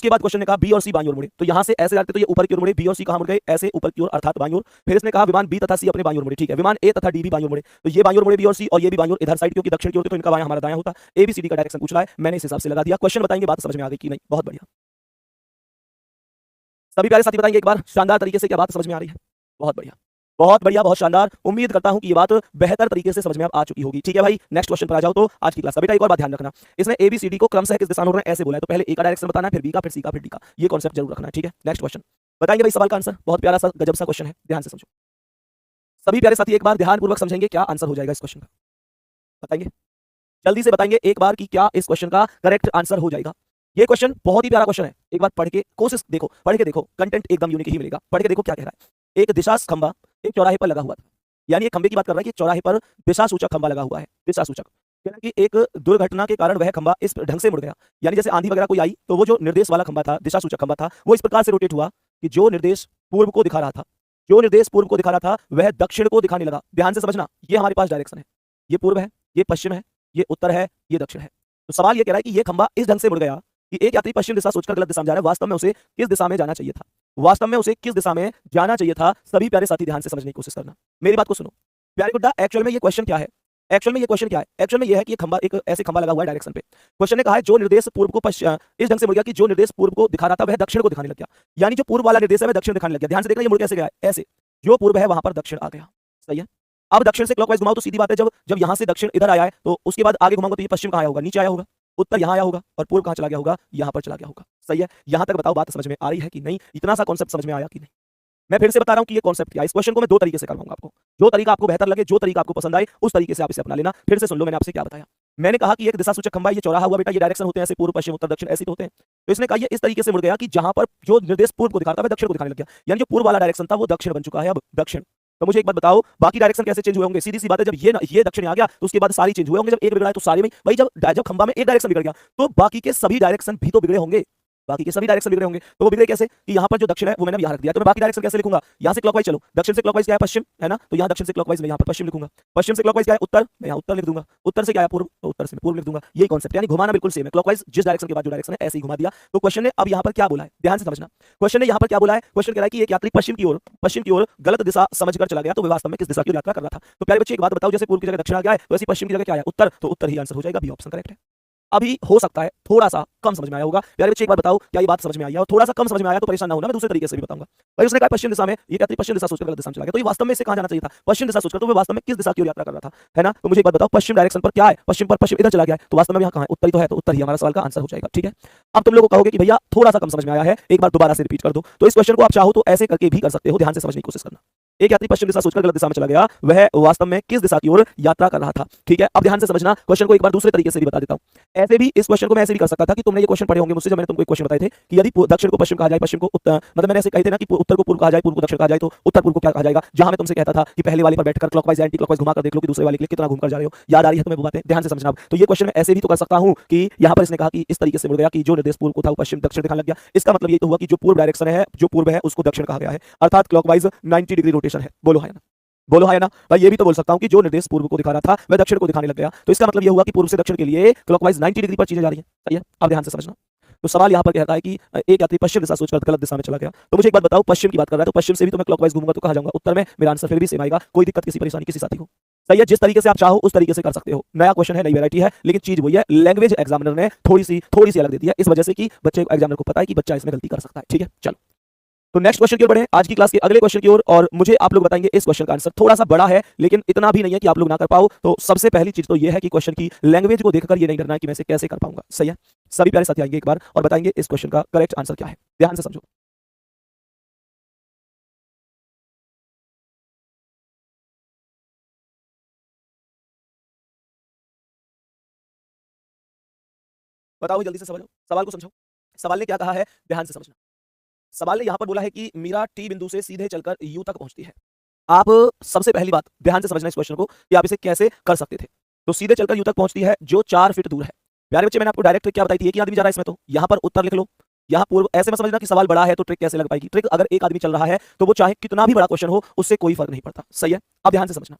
[SPEAKER 1] B और C बाईं ओर मुड़े। तो यहाँ से ऐसे जाते तो ये ऊपर की ओर मुड़े, B और C कहां मुड़ गए? ऐसे ऊपर की ओर अर्थात बाईं ओर। फिर इसने कहा विमान B तथा C अपने बाईं ओर मुड़े, ठीक है। विमान A तथा D भी बाईं ओर मुड़े, तो ये बाईं ओर मुड़े B और C, और ये भी बाईं ओर इधर साइड, क्योंकि दक्षिण की ओर थे तो इनका बायां हमारा दायां होता। ABCD का डायरेक्शन पूछ रहा है, मैंने इस हिसाब से लगा दिया। क्वेश्चन बताएंगे बात समझ में आ गई कि नहीं? बहुत बढ़िया। सभी प्यारे साथी बताएंगे एक बार शानदार तरीके से क्या बात समझ में आ रही है? बहुत बढ़िया, बहुत बढ़िया, बहुत शानदार। उम्मीद करता हूं कि ये बात बेहतर तरीके से समझ में आ चुकी होगी। ठीक है भाई, नेक्स्ट क्वेश्चन पर आ जाओ। तो आज की क्लास का बेटा एक और बात ध्यान रखना, इसने ABCD को क्रमशः किस दिशा में उड़ रहे हैं ऐसे बोला है, तो पहले A का डायरेक्शन बताना है, फिर B का, फिर C का, फिर D का। ये कॉन्सेप्ट जरूर रखना है, ठीक है। नेक्स्ट क्वेश्चन बताएंगे भाई, सवाल का आंसर बहुत प्यारा सा गजब सा क्वेश्चन है, ध्यान से समझो। सभी प्यारे साथी एक बार ध्यानपूर्वक समझेंगे क्या आंसर हो जाएगा इस क्वेश्चन का। बताएंगे, जल्दी से बताएंगे एक बार कि क्या इस क्वेश्चन का करेक्ट आंसर हो जाएगा। ये क्वेश्चन बहुत ही प्यारा क्वेश्चन है, एक बार पढ़ के कोशिश देखो, पढ़ के देखो, कंटेंट एकदम यूनिक ही मिलेगा। पढ़ के देखो क्या कह रहा है। एक दिशा खंबा एक चौराहे पर लगा हुआ था, यानी एक खंबे की बात कर रहा है कि चौराहे पर दिशा सूचक खंबा लगा हुआ है। दिशा सूचक कह रहा है कि एक दुर्घटना के कारण वह खंबा इस ढंग से मुड़ गया, यानी जैसे आंधी वगैरह कोई आई तो वो जो निर्देश वाला खंबा था, दिशा सूचक खंबा था, वो इस प्रकार से रोटेट हुआ कि जो निर्देश पूर्व को दिखा रहा था, जो निर्देश पूर्व को दिखा रहा था वह दक्षिण को दिखाने लगा। ध्यान से समझना, ये हमारे पास डायरेक्शन है, ये पूर्व है, ये पश्चिम है, ये उत्तर है, ये दक्षिण है। तो सवाल ये कह रहा है कि ये खंबा इस ढंग से मुड़ गया कि एक यात्री पश्चिम दिशा सोचकर गलत दिशा में जा रहा है, वास्तव में उसे किस दिशा में जाना चाहिए था? वास्तव में उसे किस दिशा में जाना चाहिए था? सभी प्यारे साथी ध्यान से समझने की कोशिश करना, मेरी बात को सुनो प्यारे गुड्डा। एक्चुअल में ये क्वेश्चन क्या है? एक्चुअल में ये क्वेश्चन क्या है? एक्चुअल में ये है कि ये खंबा एक ऐसे खंबा लगा हुआ है डायरेक्शन पे। क्वेश्चन ने कहा है जो निर्देश पूर्व को इस ढंग से मुड़ गया कि जो निर्देश पूर्व को दिखा रहा था वह दक्षिण को दिखाने लग गया, यानी जो पूर्व वाला निर्देश है वह दक्षिण दिखाने लग गया। ध्यान से देखना ये मुड़ कैसे गया है, ऐसे, जो पूर्व है वहां पर दक्षिण आ गया। सही है। अब दक्षिण से क्लॉकवाइज घुमाओ तो सीधी बात है, जब यहां से दक्षिण इधर आया है तो उसके बाद आगे घुमाऊंगा तो ये पश्चिम कहां आया होगा? नीचे आया होगा। उत्तर यहां आया होगा और पूर्व कहां चला गया होगा? यहां पर चला गया होगा। सही है। यहां तक बताओ बात समझ में आ रही है कि नहीं? इतना सा कॉन्सेप्ट समझ में आया कि नहीं? मैं फिर से बता रहा हूं कि ये कॉन्सेप्ट क्या है। इस क्वेश्चन को मैं दो तरीके से करवाऊंगा आपको, जो तरीका आपको बेहतर लगे, जो तरीका आपको पसंद आए, उस तरीके से आप इसे अपना लेना। फिर से सुन लो मैंने आपसे क्या बताया। मैंने कहा कि एक दिशा सूचक खंबा, ये चौराहा हुआ बेटा, ये डायरेक्शन होते हैं ऐसे, पूर्व पश्चिम उत्तर दक्षिण ऐसे तो होते हैं। तो इसने कहा ये इस तरीके से मुड़ गया कि जहां पर जो निर्देश पूर्व को दिखाता है वह दक्षिण को दिखाने लग गया, यानी जो पूर्व वाला डायरेक्शन था वो दक्षिण बन चुका है अब, दक्षिण। तो मुझे एक बात बताओ, बाकी डायरेक्शन कैसे चेंज हुए होंगे? सीधी सी बात है, जब ये दक्षिण आ गया तो उसके बाद सारी चेंज हुए होंगे। जब एक बिगड़ा है तो सारे में भाई, जब खंबा में एक डायरेक्शन बिगड़ गया तो बाकी के सभी डायरेक्शन भी तो बिगड़े होंगे, बाकी के सभी डायरेक्शन बिगड़े होंगे। तो वो बिगड़े कैसे कि यहाँ पर जो दक्षिण है वो मैंने यहाँ रख दिया, तो मैं बाकी डायरेक्शन कैसे लिखूंगा? यहाँ से क्लॉकवाइज चलो, दक्षिण से क्लॉकवाइज क्या है? पश्चिम है ना, तो यहाँ दक्षिण से क्लॉकवाइज मैं यहाँ पर पश्चिम लिखूंगा। पश्चिम से क्लॉकवाइज क्या है? उत्तर, मैं यहाँ उत्तर लिख दूंगा। उत्तर से क्या है? पूर्व, तो उत्तर से मैं पूर्व लिख दूंगा। ये कॉन्सेप्ट, यानी घुमाना बिल्कुल सेम है, क्लॉकवाइज जिस डायरेक्शन के बाद जो डायरेक्शन है ऐसे ही घुमा दिया। तो क्वेश्चन ने अब यहाँ पर क्या बोला है, ध्यान से समझना। क्वेश्चन ने यहाँ पर क्या बोला है? क्वेश्चन कह रहा है कि एक यात्री पश्चिम की ओर गलत दिशा समझकर चला गया, तो वह वास्तव में किस दिशा की ओर यात्रा कर रहा था? तो प्यारे बच्चे एक बात बताओ, जैसे पूर्व की जगह दक्षिण आ गया है तो ऐसी पश्चिम की जगह क्या है? उत्तर, तो उत्तर ही आंसर हो जाएगा, बी ऑप्शन करेक्ट है। अभी हो सकता है थोड़ा सा कम समझ में आया होगा। प्यारे बच्चे एक बार बताओ क्या ये बात समझ में आई है? और थोड़ा सा कम समझ में आया तो परेशान ना होना, मैं दूसरे तरीके से भी बताऊंगा। भाई उसने कहा पश्चिम दिशा में, ये यात्री पश्चिम दिशा सोचकर गलत दिशा में चला गया, तो ये वास्तव में इससे कहां जाना चाहिए था? पश्चिम दिशा सोचकर, तो वो वास्तव में किस दिशा की ओर यात्रा कर रहा था, है ना? तो मुझे एक बात बताओ, पश्चिम डायरेक्शन पर क्या है? पश्चिम इधर चला गया है, तो वास्तव में यहाँ कहां है? उत्तर ही तो है, तो उत्तर ही हमारा सवाल का आंसर हो जाएगा। ठीक है। अब तुम लोगों को कहोगे कि भैया थोड़ा सा कम समझ में आया है, एक बार दोबारा से रिपीट कर दो। तो इस क्वेश्चन को आप चाहो तो ऐसे करके भी कर सकते हो, ध्यान से समझने की कोशिश करना। एक यात्री पश्चिम दिशा सोचकर गलत दिशा में चला गया, वह वास्तव में किस दिशा की ओर यात्रा कर रहा था। ठीक है, अब ध्यान से समझना, क्वेश्चन को एक बार दूसरे तरीके से भी बता देता हूं। ऐसे भी इस क्वेश्चन को मैं ऐसे भी कर सकता था कि तुमने ये क्वेश्चन पढ़े होंगे मुझसे, जब मैंने तुमको एक क्वेश्चन बताए थे कि यदि दक्षिण को पश्चिम कहा जाए, पश्चिम को उत्तर, मतलब मैंने ऐसे कहे थे ना कि उत्तर को पूर्व कहा जाए, पूर्व को दक्षिण कहा जाए, तो उत्तर पूर्व को क्या कहा जाएगा। जहां मैं तुमसे कहता था कि पहले वाले पर बैठकर क्लॉकवाइज एंटी क्लॉकवाइज घुमाकर देख लो कि दूसरे वाले के लिए कितना घूमकर जा रहे हो। याद आ रही है तुम्हें वो बातें? ध्यान से समझना। तो ये क्वेश्चन मैं ऐसे भी तो कर सकता हूं कि यहां पर इसने कहा कि इस तरीके से मुड़ गया कि जो निर्देश पूर्व को था वो पश्चिम दक्षिण दिखाने लग गया। इसका मतलब ये तो हुआ कि जो पूर्व डायरेक्शन है, जो पूर्व है, उसको दक्षिण कहा गया है, अर्थात क्लॉकवाइज 90 डिग्री रोटेशन है। बोलो है ना, बोलो है ना भाई। ये भी तो बोल सकता हूं कि जो निर्देश पूर्व को दिखा रहा था वह दक्षिण को दिखाने लग गया, तो इसका मतलब ये हुआ कि पूर्व से दक्षिण के लिए क्लॉकवाइज 90 डिग्री पर चीजें जा रही हैं। सही है, अब ध्यान से समझना। तो सवाल यहाँ पर कहता है कि एक यात्री पश्चिम दिशा सोचकर गलत दिशा में चला गया। तो मुझे एक बात बताओ, पश्चिम की बात कर रहा है तो पश्चिम से भी तो मैं क्लॉकवाइज घूमूंगा तो कहां जाऊंगा? उत्तर में। मेरा आंसर फिर भी सेम आएगा, कोई दिक्कत, किसी परेशानी किसी साथी को। सही है, जिस तरीके से आप चाहो उस तरीके से कर सकते हो। नया क्वेश्चन है, नई वैरायटी है, लेकिन चीज वही है, लैंग्वेज एग्जामिनर ने थोड़ी सी अलग दे दी है, इस वजह से कि बच्चे एग्जामिनर को पता है कि बच्चा इसमें गलती कर सकता है। ठीक है, चलो तो नेक्स्ट क्वेश्चन की ओर बढ़े, आज की क्लास के अगले क्वेश्चन की ओर, और मुझे आप लोग बताएंगे इस क्वेश्चन का आंसर। थोड़ा सा बड़ा है लेकिन इतना भी नहीं है कि आप लोग ना कर पाओ। तो सबसे पहली चीज तो ये है कि क्वेश्चन की लैंग्वेज को देखकर ये नहीं डरना है कि मैं इसे कैसे कर पाऊंगा। सही है, सभी प्यारे साथी आएंगे एक बार और बताएंगे इस क्वेश्चन का करेक्ट आंसर क्या है। ध्यान से समझो। बताओ जल्दी से, सवाल को समझो। सवाल ने क्या कहा है, ध्यान से समझना। सवाल ने यहां पर बोला है कि मीरा टी बिंदु से सीधे चलकर यू तक पहुंचती है। आप सबसे पहली बात ध्यान से समझना इस क्वेश्चन को कि आप इसे कैसे कर सकते थे। तो सीधे चलकर यू तक पहुंचती है जो 4 फीट दूर है। प्यारे बच्चे, मैंने आपको डायरेक्ट ट्रिक क्या बताई थी, एक ही आदमी जा रहा है इसमें, तो यहां पर उत्तर लिख लो, यहां पूर्व। ऐसे में समझना कि सवाल बड़ा है तो ट्रिक कैसे लग पाएगी। ट्रिक अगर एक आदमी चल रहा है तो वो चाहे कितना भी बड़ा क्वेश्चन हो उससे कोई फर्क नहीं पड़ता। सही है, अब ध्यान से समझना।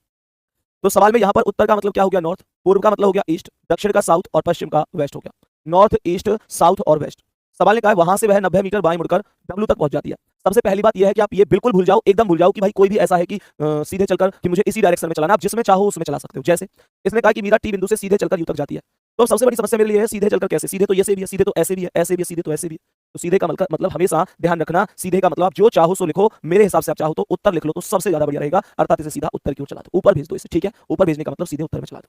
[SPEAKER 1] तो सवाल में यहां पर उत्तर का मतलब क्या हो गया, नॉर्थ, पूर्व का मतलब हो गया ईस्ट, दक्षिण का साउथ और पश्चिम का वेस्ट हो गया। नॉर्थ, ईस्ट, साउथ और वेस्ट। सवाल ने कहा वहां से वह 90 मीटर बाएं मुड़कर डब्ल्यू तक पहुंच जाती है। सबसे पहली बात यह है कि आप ये बिल्कुल भूल जाओ, एकदम भूल जाओ कि भाई कोई भी ऐसा है कि सीधे चलकर कि मुझे इसी डायरेक्शन में चलाना, आप जिसमें चाहो उसमें चला सकते हो। जैसे इसने कहा कि मीरा टी बिंदु से सीधे चलकर यू तक जाती है, तो सबसे बड़ी समस्या मेरे लिए है सीधे चलकर कैसे। सीधे तो ऐसे भी है, सीधे तो ऐसे भी है, ऐसे भी है, सीधे तो ऐसे भी है। तो सीधे का मतलब हमेशा ध्यान रखना, सीधे का मतलब आप जो चाहो सो लिखो। मेरे हिसाब से आप चाहो तो उत्तर लिख लो तो सबसे ज्यादा बढ़िया रहेगा, अर्थात इसे सीधा उत्तर की ओर चला दो, ऊपर भेज दो इसे। ठीक है, ऊपर भेजने का मतलब सीधे उत्तर में चला दो।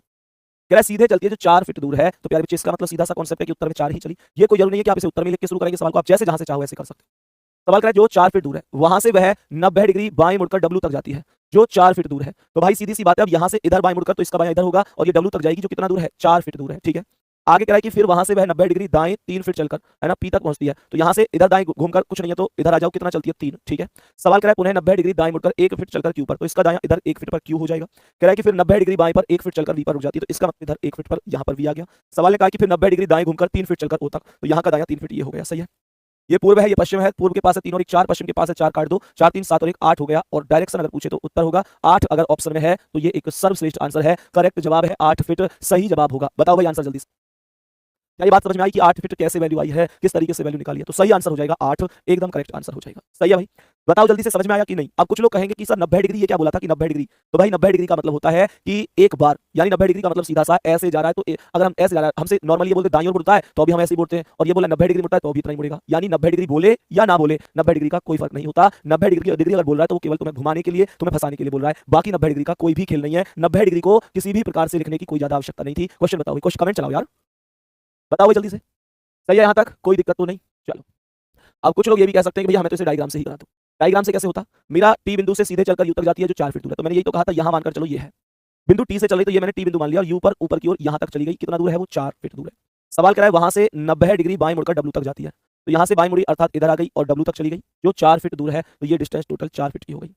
[SPEAKER 1] कह रहा है सीधे चलती है जो 4 फीट दूर है। तो प्यारे बच्चे, इसका मतलब सीधा सा कॉन्सेप्ट है कि उत्तर में 4 ही चली। ये कोई जरूरी नहीं है कि आप इसे उत्तर में लिख के शुरू करेंगे सवाल को, आप जैसे जहां से चाहो ऐसे कर सकते हो। सवाल कह रहा है जो 4 फीट दूर है वहां से वह 90 डिग्री बाएं मुड़कर डब्ल्यू तक जाती है, जो 4 फीट दूर है। तो भाई सीधी सी बात है, अब यहां से इधर बाएं मुड़कर तो इसका बाएं इधर होगा और ये डब्ल्यू तक जाएगी जो कितना दूर है, 4 फीट दूर है। ठीक है, आगे कह रहा है कि फिर वहां से वह 90 डिग्री दाएं 3 फीट चलकर, है ना, पी तक पहुंचती है। तो यहां से इधर दाएं घूमकर कुछ नहीं है तो इधर आ जाओ, कितना चलती है, 3। ठीक है, सवाल कर रहा है पुनः 90 डिग्री दाएं मुड़कर 1 फीट चलकर क्यू पर, तो इसका दायां इधर 1 फीट पर क्यू हो जाएगा। कह रहा है कि फिर 90 डिग्री बाएं पर 1 फीट चलकर वी पर रुक जाती है, तो इसका मतलब इधर 1 फीट पर यहां पर वी आ गया। सवाल ने कहा कि फिर 90 डिग्री दाएं घूमकर 3 फीट चलकर ओ तक, तो यहां का दायां 3 फीट ये हो गया। सही है, ये पूर्व है, ये पश्चिम है। पूर्व के पास है 3 और 1 4, पश्चिम के पास है 4, काट दो, 4 3 7 और 1 8 हो गया। और डायरेक्शन अगर पूछे तो उत्तर होगा 8, अगर ऑप्शन में है तो ये एक सर्वश्रेष्ठ आंसर है, करेक्ट जवाब है 8 फीट, सही जवाब होगा। बताओ भाई आंसर जल्दी से। क्या ये बात समझ में आई कि 8 फीट कैसे वैल्यू आई है, किस तरीके से वैल्यू निकाली है? तो सही आंसर हो जाएगा 8, एकदम करेक्ट आंसर हो जाएगा। सही है भाई, बताओ जल्दी से, समझ में आया कि नहीं? अब कुछ लोग कहेंगे कि सर 90 डिग्री, ये क्या बोला था कि 90 डिग्री? तो भाई 90 डिग्री का मतलब होता है कि एक बार, यानी 90 डिग्री का मतलब सीधा सा ऐसे जा रहा है। तो अगर हम ऐसे जा रहा है, हमसे नॉर्मली ये बोलते दाईं ओर मुड़ता है तो अभी हम ऐसे ही बोलते हैं, और ये बोला 90 डिग्री मुड़ता है तो अभी इतना ही मुड़ेगा। यानी 90 डिग्री बोले या ना बोले 90 डिग्री का कोई फर्क नहीं होता। 90 डिग्री अगर बोल रहा है तो वो केवल तुम्हें घुमाने के लिए, तुम्हें फंसाने के लिए बोल रहा है, बाकी 90 डिग्री का कोई भी खेल नहीं है। 90 डिग्री को किसी भी प्रकार से लिखने की कोई ज्यादा आवश्यकता नहीं थी। क्वेश्चन बताओ, क्वेश्चन कमेंट चलाओ यार, बताओ जल्दी से। सही है, यहाँ तक कोई दिक्कत तो नहीं? चलो, अब कुछ लोग ये भी कह सकते हैं कि भैया हमें तो इसे डायग्राम से ही करा दो। डायग्राम से कैसे होता? मेरा टी बिंदु से सीधे चलकर यू तक जाती है जो 4 फीट दूर है, तो मैंने यही तो कहा था, यहां मानकर चलो ये है बिंदु टी से चल रही, तो ये मैंने टी बिंदु मान लिया और यू पर ऊपर की ओर यहां तक चली गई। कितना दूर है वो? 4 फीट दूर है। सवाल कर रहा है वहां से 90 डिग्री बाएं मुड़कर डब्ल्यू तक जाती है, तो यहां से बाएं मुड़ी अर्थात इधर आ गई और डब्ल्यू तक चली गई जो 4 फीट दूर है, तो ये डिस्टेंस टोटल 4 फीट की हो गई।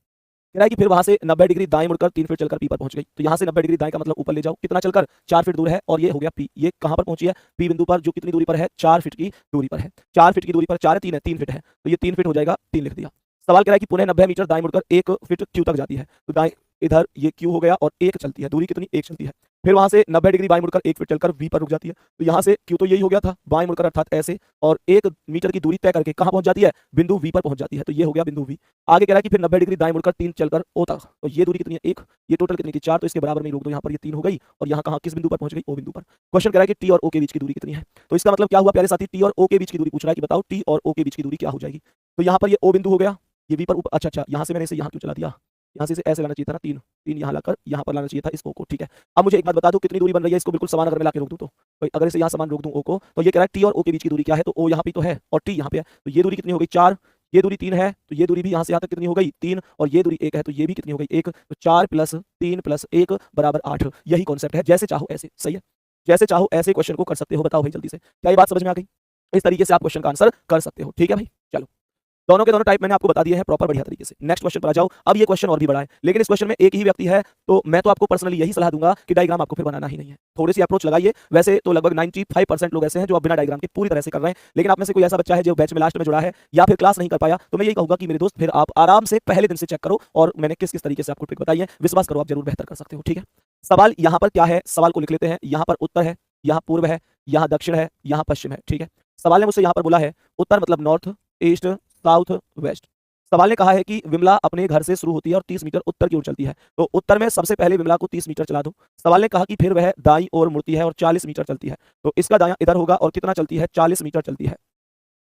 [SPEAKER 1] कह रहा है कि फिर वहां से 90 डिग्री दाएं मुड़कर 3 फीट चलकर पी पर पहुंच गई, तो यहां से 90 डिग्री दाएं का मतलब ऊपर ले जाओ, कितना चलकर? 4 फीट दूर है, और ये हो गया पी। ये कहां पर पहुंची है? पी बिंदु पर, जो कितनी दूरी पर है? 4 फीट की दूरी पर है। 4 फीट की दूरी पर 4 है 3 है, 3 फीट है, तो ये 3 फीट हो जाएगा, 3 लिख दिया। सवाल कह रहा है कि पुनः 90 मीटर दाएं मुड़कर 1 फीट क्यू तक जाती है, तो दाएं इधर ये क्यू हो गया और 1 चलती है, दूरी कितनी? 1 चलती है। फिर वहां से 90 डिग्री बाएं मुड़कर 1 फीट चलकर वी पर रुक जाती है, तो यहां से क्यू तो यही हो गया था, बाएं मुड़कर अर्थात ऐसे, और 1 मीटर की दूरी तय करके कहां पहुंच जाती है? बिंदु वी पर पहुंच जाती है, तो ये हो गया बिंदु वी। आगे कह रहा है कि फिर 90 डिग्री दाएं मुड़कर 3 चलकर ओ तक, तो ये दूरी कितनी है? 1, ये टोटल कितनी थी? 4, तो इसके बराबर में ही रोक दो, यहाँ पर ये 3 हो गई, और यहाँ कहां किस बिंदु पर पहुंच गई? ओ बिंदु पर। क्वेश्चन कह रहा है कि टी और ओ के बीच की दूरी कितनी है? तो इसका मतलब क्या हुआ प्यारे साथी? टी और ओ के बीच की दूरी पूछ रहा है कि बताओ टी और ओ के बीच की दूरी क्या हो जाएगी? तो यहाँ पर ये ओ बिंदु हो गया, ये वी पर ऊपर, अच्छा यहाँ से मैंने इसे यहाँ क्यों चला दिया? यहाँ से इसे ऐसे लाना चाहिए था ना, 3 यहाँ लाकर यहाँ पर लाना चाहिए था इस ओ को। ठीक है, अब मुझे एक बात बता दूं, कितनी दूरी बन रही है? इसको बिल्कुल समान अगर मैं लाके रोक दूं तो भाई, अगर इसे यहाँ समान रोक दूं ओ को, तो ये कह रहा है टी और ओ के बीच की दूरी क्या है? तो ओ यहाँ पे तो है और टी यहाँ पे है, तो ये दूरी कितनी हो गई? 4, ये दूरी 3 है तो ये दूरी भी यहाँ से यहाँ तक कितनी हो गई 3, और ये दूरी 1 है तो ये भी कितनी हो गई 1, तो 4 + 3 + 1 = 8। यही कॉन्सेप्ट है, जैसे चाहो ऐसे, सही है, जैसे चाहो ऐसे क्वेश्चन को कर सकते हो। बताओ भाई जल्दी से, क्या ये बात समझ में आ गई? इस तरीके से आप क्वेश्चन का आंसर कर सकते हो, ठीक है भाई। चलो, दोनों के दोनों टाइप मैंने आपको बता दिए हैं प्रॉपर बढ़िया तरीके से। नेक्स्ट क्वेश्चन पर आ जाओ। अब ये क्वेश्चन और भी बड़ा है, लेकिन इस क्वेश्चन में एक ही व्यक्ति है, तो मैं तो आपको पर्सनली यही सलाह दूंगा कि डायग्राम आपको फिर बनाना ही नहीं है। थोड़ी सी अप्रोच लगाइए। वैसे तो लगभग 95% लोग ऐसे हैं जो अब बिना डायग्राम के पूरी तरह से कर रहे हैं, लेकिन आप में से कोई ऐसा बच्चा है जो बैच में लास्ट में जुड़ा है या फिर क्लास नहीं कर पाया, तो मैं यही कहूंगा कि मेरे दोस्त फिर आप आराम से पहले दिन से चेक करो, और मैंने किस किस तरीके से आपको ट्रिक बताई है, विश्वास करो आप जरूर बेहतर कर सकते हो, ठीक है। सवाल यहाँ पर क्या है, सवाल को लिख लेते हैं। यहाँ पर उत्तर है, यहाँ पूर्व है, यहाँ दक्षिण है, यहाँ पश्चिम है, ठीक है। सवाल ने मुझसे यहाँ पर बोला है उत्तर मतलब नॉर्थ, ईस्ट, साउथ, वेस्ट। सवाल ने कहा है कि विमला अपने घर से शुरू होती है और 30 मीटर उत्तर की ओर चलती है, तो उत्तर में सबसे पहले विमला को 30 मीटर चला दो। सवाल ने कहा कि फिर वह दाईं ओर मुड़ती है और 40 मीटर चलती है, तो इसका दायां इधर होगा और कितना चलती है 40 मीटर चलती है।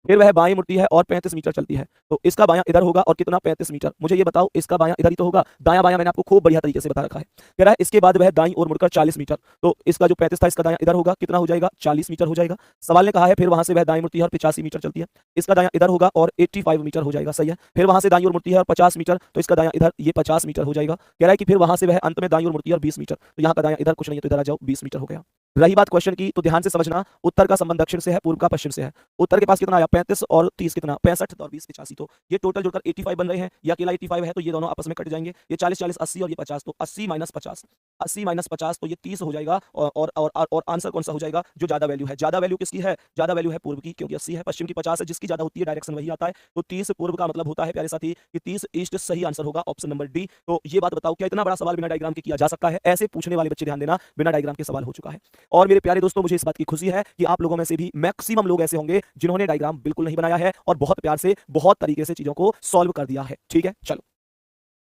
[SPEAKER 1] फिर वह बाएं मुड़ती है और 35 मीटर चलती है, तो इसका बायां इधर होगा और कितना 35 मीटर। मुझे ये बताओ, इसका बायां इधर ही तो होगा, दायां बायां मैंने आपको खूब बढ़िया तरीके से बता रखा है। कह रहा है इसके बाद वह दाईं ओर मुड़कर 40 मीटर, तो इसका जो 35 था इसका दायां इधर होगा, कितना हो जाएगा 40 मीटर हो जाएगा। सवाल ने कहा है फिर वहां से वह दाईं मुड़ती है और 85 मीटर चलती है, इसका दायां इधर होगा और 85 मीटर हो जाएगा, सही है। फिर वहां से दाईं ओर मुड़ती है और 50 मीटर, तो इसका दायां इधर ये 50 मीटर हो जाएगा। कह रहा है कि फिर वहां से वह अंत में दाईं ओर मुड़ती है और 20 मीटर, तो यहाँ का दायां इधर कुछ नहीं है, तो इधर आ जाओ 20 मीटर हो गया। रही बात क्वेश्चन की, तो ध्यान से समझना, उत्तर का संबंध दक्षिण से है, पूर्व का पश्चिम से है। उत्तर के पास कितना आया 35 और 30 कितना 65 और 20 85, तो ये टोटल जुड़कर 85 बन रहे हैं, या अकेला 85 है तो ये दोनों आपस में कट जाएंगे, ये 40 40 80 और ये 50, तो 80 - 50, 80 - 50 तो ये 30 हो जाएगा। और आंसर कौन सा हो जाएगा, जो ज्यादा वैल्यू है। ज्यादा वैल्यू किसकी है, ज्यादा वैल्यू है पूर्व की, क्योंकि 80 है, पश्चिम की 50 है, जिसकी ज्यादा होती है डायरेक्शन वही आता है, तो 30 पूर्व का मतलब होता है प्यारे साथी कि 30 ईस्ट। सही आंसर होगा ऑप्शन नंबर डी। तो ये बात बताओ, क्या इतना बड़ा सवाल बिना डायग्राम के किया जा सकता है? ऐसे पूछने वाले बच्चे ध्यान देना, बिना डायग्राम के सवाल हो चुका है। और मेरे प्यारे दोस्तों, मुझे इस बात की खुशी है कि आप लोगों में से भी मैक्सिमम लोग ऐसे होंगे जिन्होंने डायग्राम बिल्कुल नहीं बनाया है और बहुत प्यार से बहुत तरीके से चीजों को सॉल्व कर दिया है, ठीक है। चलो,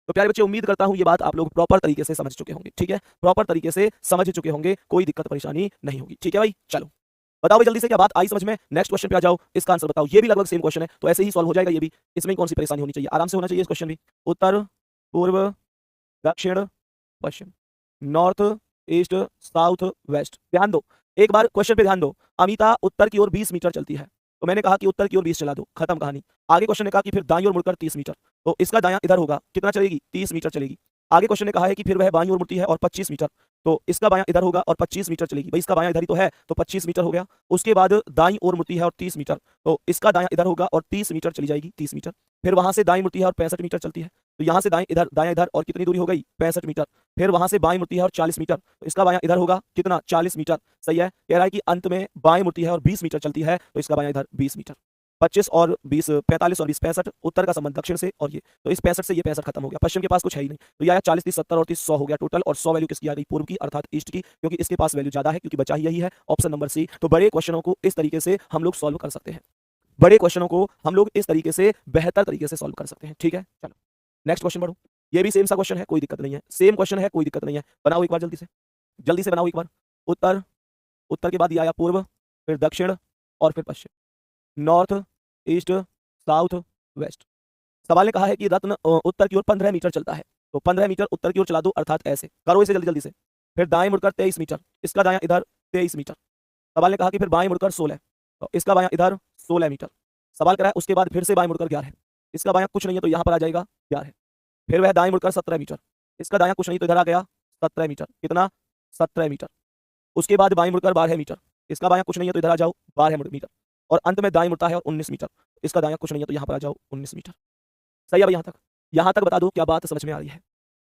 [SPEAKER 1] तो प्यारे बच्चे, उम्मीद करता हूं ये बात आप लोग प्रॉपर तरीके से समझ चुके होंगे, ठीक है, प्रॉपर तरीके से समझ चुके होंगे, कोई दिक्कत परेशानी नहीं होगी, ठीक है भाई। चलो बताओ भाई जल्दी से, क्या बात आई समझ में? नेक्स्ट क्वेश्चन पे आ जाओ, इसका आंसर बताओ। ये भी लगभग सेम क्वेश्चन है, तो ऐसे ही सॉल्व हो जाएगा ये भी, इसमें कौन सी परेशानी होनी चाहिए, आराम से होना चाहिए इस क्वेश्चन भी। उत्तर, पूर्व, दक्षिण, पश्चिम, नॉर्थ, ईस्ट, साउथ, वेस्ट। ध्यान दो, एक बार क्वेश्चन पे ध्यान दो। अमिता उत्तर की ओर 20 मीटर चलती है, तो मैंने कहा कि उत्तर की ओर 20 चला दो, खत्म कहानी। आगे क्वेश्चन ने कहा कि फिर दाईं ओर मुड़कर 30 मीटर, तो इसका दायां इधर होगा, कितना चलेगी 30 मीटर चलेगी। आगे क्वेश्चन ने कहा है कि फिर वह बाईं ओर मुड़ती है और 25 मीटर, तो इसका बायां इधर होगा और 25 मीटर चलेगी। भाई इसका बायां इधर ही तो है, तो 25 मीटर हो गया। उसके बाद दाईं ओर मुड़ती है और 30 मीटर, तो इसका दायां इधर होगा और 30 मीटर चली जाएगी, 30 मीटर। फिर वहां से दाईं मुड़ती है और 65 मीटर चलती है, तो यहाँ से दाएं इधर, दायां इधर, और कितनी दूरी हो गई 65 मीटर। फिर वहां से बाएं मुड़ती है और 40 मीटर, तो इसका बायां इधर होगा, कितना 40 मीटर, सही है। कह रहा है कि अंत में बाएं मुड़ती है और 20 मीटर चलती है, तो इसका बायां इधर 20 मीटर। 25 और 20 45 और 20 65, उत्तर का संबंध दक्षिण से, और ये तो इस 65 से ये 65 खत्म हो गया, पश्चिम के पास कुछ है ही नहीं, तो ये आया 40 30 70 और 30 100 हो गया टोटल। और 100 वैल्यू किसकी आ गई, पूर्व की अर्थात ईस्ट की, क्योंकि इसके पास वैल्यू ज्यादा है, क्योंकि बचा ही यही है, ऑप्शन नंबर सी। तो बड़े क्वेश्चनों को इस तरीके से हम लोग सॉल्व कर सकते हैं, बड़े क्वेश्चनों को हम लोग इस तरीके से बेहतर तरीके से सॉल्व कर सकते हैं, ठीक है। चलो नेक्स्ट क्वेश्चन बढ़ो। ये भी सेम सा क्वेश्चन है, कोई दिक्कत नहीं है, सेम क्वेश्चन है, कोई दिक्कत नहीं है। बनाओ एक बार जल्दी से बनाओ एक बार। उत्तर, उत्तर के बाद ये आया पूर्व, फिर दक्षिण और फिर पश्चिम, नॉर्थ, ईस्ट, साउथ, वेस्ट। सवाल ने कहा है कि रत्न उत्तर की ओर 15 मीटर चलता है, तो 15 मीटर उत्तर की ओर चला दो, अर्थात ऐसे करो इसे जल्दी जल्दी से। फिर दाएं मुड़कर 23 मीटर, इसका दायां इधर 23 मीटर। सवाल ने कहा कि फिर बाएं मुड़कर 16, तो इसका बायां इधर 16 मीटर। सवाल करा है उसके बाद फिर से बाएं मुड़कर 11, इसका बायां कुछ नहीं है, तो यहाँ पर आ जाएगा 11। फिर वह दाएं मुड़कर 17 मीटर, इसका दायां कुछ नहीं, तो इधर आ गया 17 मीटर, कितना 17 मीटर। उसके बाद बाएं मुड़कर 12 मीटर, इसका बायां कुछ नहीं है, तो इधर आ जाओ 12 मीटर। और अंत में दाएं मुड़ता है और 19 मीटर, इसका दायां कुछ नहीं है, तो यहाँ पर आ जाओ 19 मीटर। सही है भाई, यहाँ तक बता दो, क्या बात समझ में आ रही है?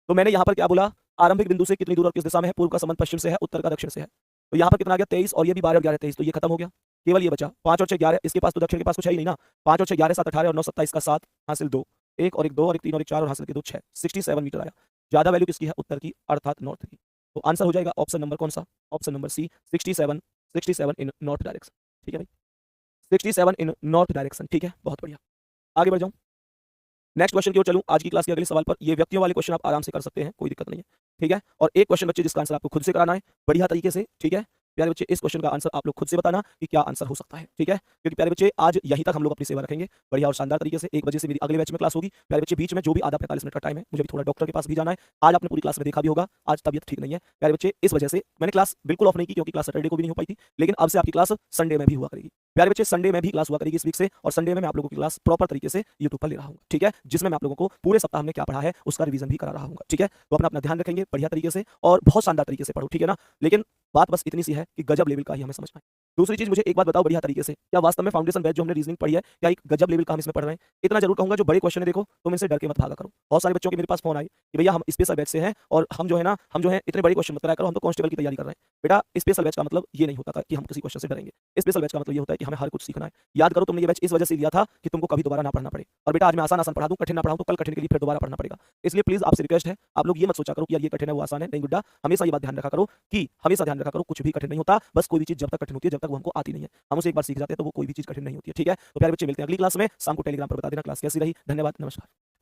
[SPEAKER 1] तो मैंने यहाँ पर क्या बोला, आरंभिक बिंदु से कितनी दूर और किस दिशा में है, पूर्व का संबंध पश्चिम से है, उत्तर का दक्षिण से है। तो यहाँ पर कितना आ गया 23, और ये भी 12 और 11 23, तो ये खत्म हो गया, केवल ये बचा 5 और 6 11। इसके पास तो दक्षिण के पास कुछ है ही नहीं ना, 5 और 6 11 7 18 और 9 27 का 7 हासिल 2, 1 और 1 2 और 1 3 और 1 4 और हासिल के 2 6, 67 मीटर आया। ज्यादा वैल्यू किसकी है, उत्तर की अर्थात नॉर्थ की। तो आंसर हो जाएगा ऑप्शन नंबर कौन सा, ऑप्शन नंबर सी, 67 इन नॉर्थ डायरेक्शन, ठीक है भाई, 67 इन नॉर्थ डायरेक्शन, ठीक है, बहुत बढ़िया। आगे बढ़ जाऊं, नेक्स्ट क्वेश्चन की ओर चलूं। आज की क्लास के अगले सवाल पर, ये व्यक्तियों वाले क्वेश्चन आप आराम से कर सकते हैं, कोई दिक्कत नहीं है, ठीक है। और एक क्वेश्चन बच्चे जिसका आंसर आपको खुद से कराना है बढ़िया तरीके से, ठीक है। प्यारे बच्चे इस क्वेश्चन का आंसर आप लोग खुद से बताना कि क्या आंसर हो सकता है, ठीक है? क्योंकि प्यारे बच्चे आज यहीं तक हम लोग अपनी सेवा रखेंगे बढ़िया और शानदार तरीके से। 1 बजे से मेरी अगले बैच में क्लास होगी। प्यारे बच्चे बीच में जो भी आधा 45 मिनट का टाइम है, मुझे भी थोड़ा डॉक्टर के पास भी जाना है। आज आपने पूरी क्लास में देखा भी होगा, आज तबीयत ठीक नहीं है। प्यारे बच्चे इस वजह से मैंने क्लास बिल्कुल ऑफ नहीं की क्योंकि क्लास सैटरडे को भी नहीं हो पाई थी, लेकिन अब से आपकी क्लास संडे में भी हुआ करेगी। प्यारे बच्चे संडे में भी क्लास हुआ करेगी इस वीक से, और संडे में मैं आप लोगों की क्लास प्रॉपर तरीके से यूट्यूब पर ले रहा हूँ, ठीक है? जिसमें मैं आप लोगों को पूरे सप्ताह हमने क्या पढ़ा है उसका रिवीजन भी करा रहा हूँ, ठीक है? तो अपना अपना ध्यान रखेंगे बढ़िया तरीके से और बहुत शानदार तरीके से पढ़ो, ठीक है ना? लेकिन बात बस इतनी सी है कि गजब लेवल का ही हमें समझना है। दूसरी चीज मुझे एक बात बताओ बढ़िया तरीके से, क्या वास्तव में फाउंडेशन बैच जो हमने रीजनिंग पढ़ी है, क्या एक गजब लेवल का हम इसमें पढ़ रहे हैं? इतना जरूर कहूंगा जो बड़े क्वेश्चन है देखो, तुम इनसे डर के मत भागा करो। बहुत सारे बच्चों के मेरे पास फोन आए कि भैया हम स्पेशल बैच से हैं और हम जो है ना, हम जो है इतने बड़े क्वेश्चन मत कराया करो, हम तो कांस्टेबल की तैयारी कर रहे हैं। बेटा स्पेशल बैच का मतलब ये नहीं होता था कि हम किसी क्वेश्चन से डरेंगे। स्पेशल बैच का मतलब ये होता है कि हमें हर कुछ सीखना है। याद करो तुमने ये बैच इस वजह से लिया था कि तुमको कभी दोबारा ना पढ़ना पड़े। और बेटा आज मैं आसान आसान पढ़ा दूं, कठिन ना पढ़ाऊं तो कल कठिन के लिए फिर दोबारा पढ़ना पड़ेगा। इसलिए प्लीज आपसे रिक्वेस्ट है, आप लोग ये मत सोचा करो कि यार ये कठिन है वो आसान है। नहीं गुड्डा, हमेशा ये बात ध्यान रखा करो कि हमेशा ध्यान रखा करो कुछ भी कठिन नहीं होता। बस कोई भी चीज जब तक कठिन होती है जब तक वो हमको आती नहीं है, हम उसे एक बार सीख जाते हैं तो वो कोई भी चीज कठिन नहीं होती है, ठीक है? तो प्यारे बच्चे मिलते हैं अगली क्लास में। शाम को टेलीग्राम पर बता देना क्लास कैसी रही। धन्यवाद, नमस्कार।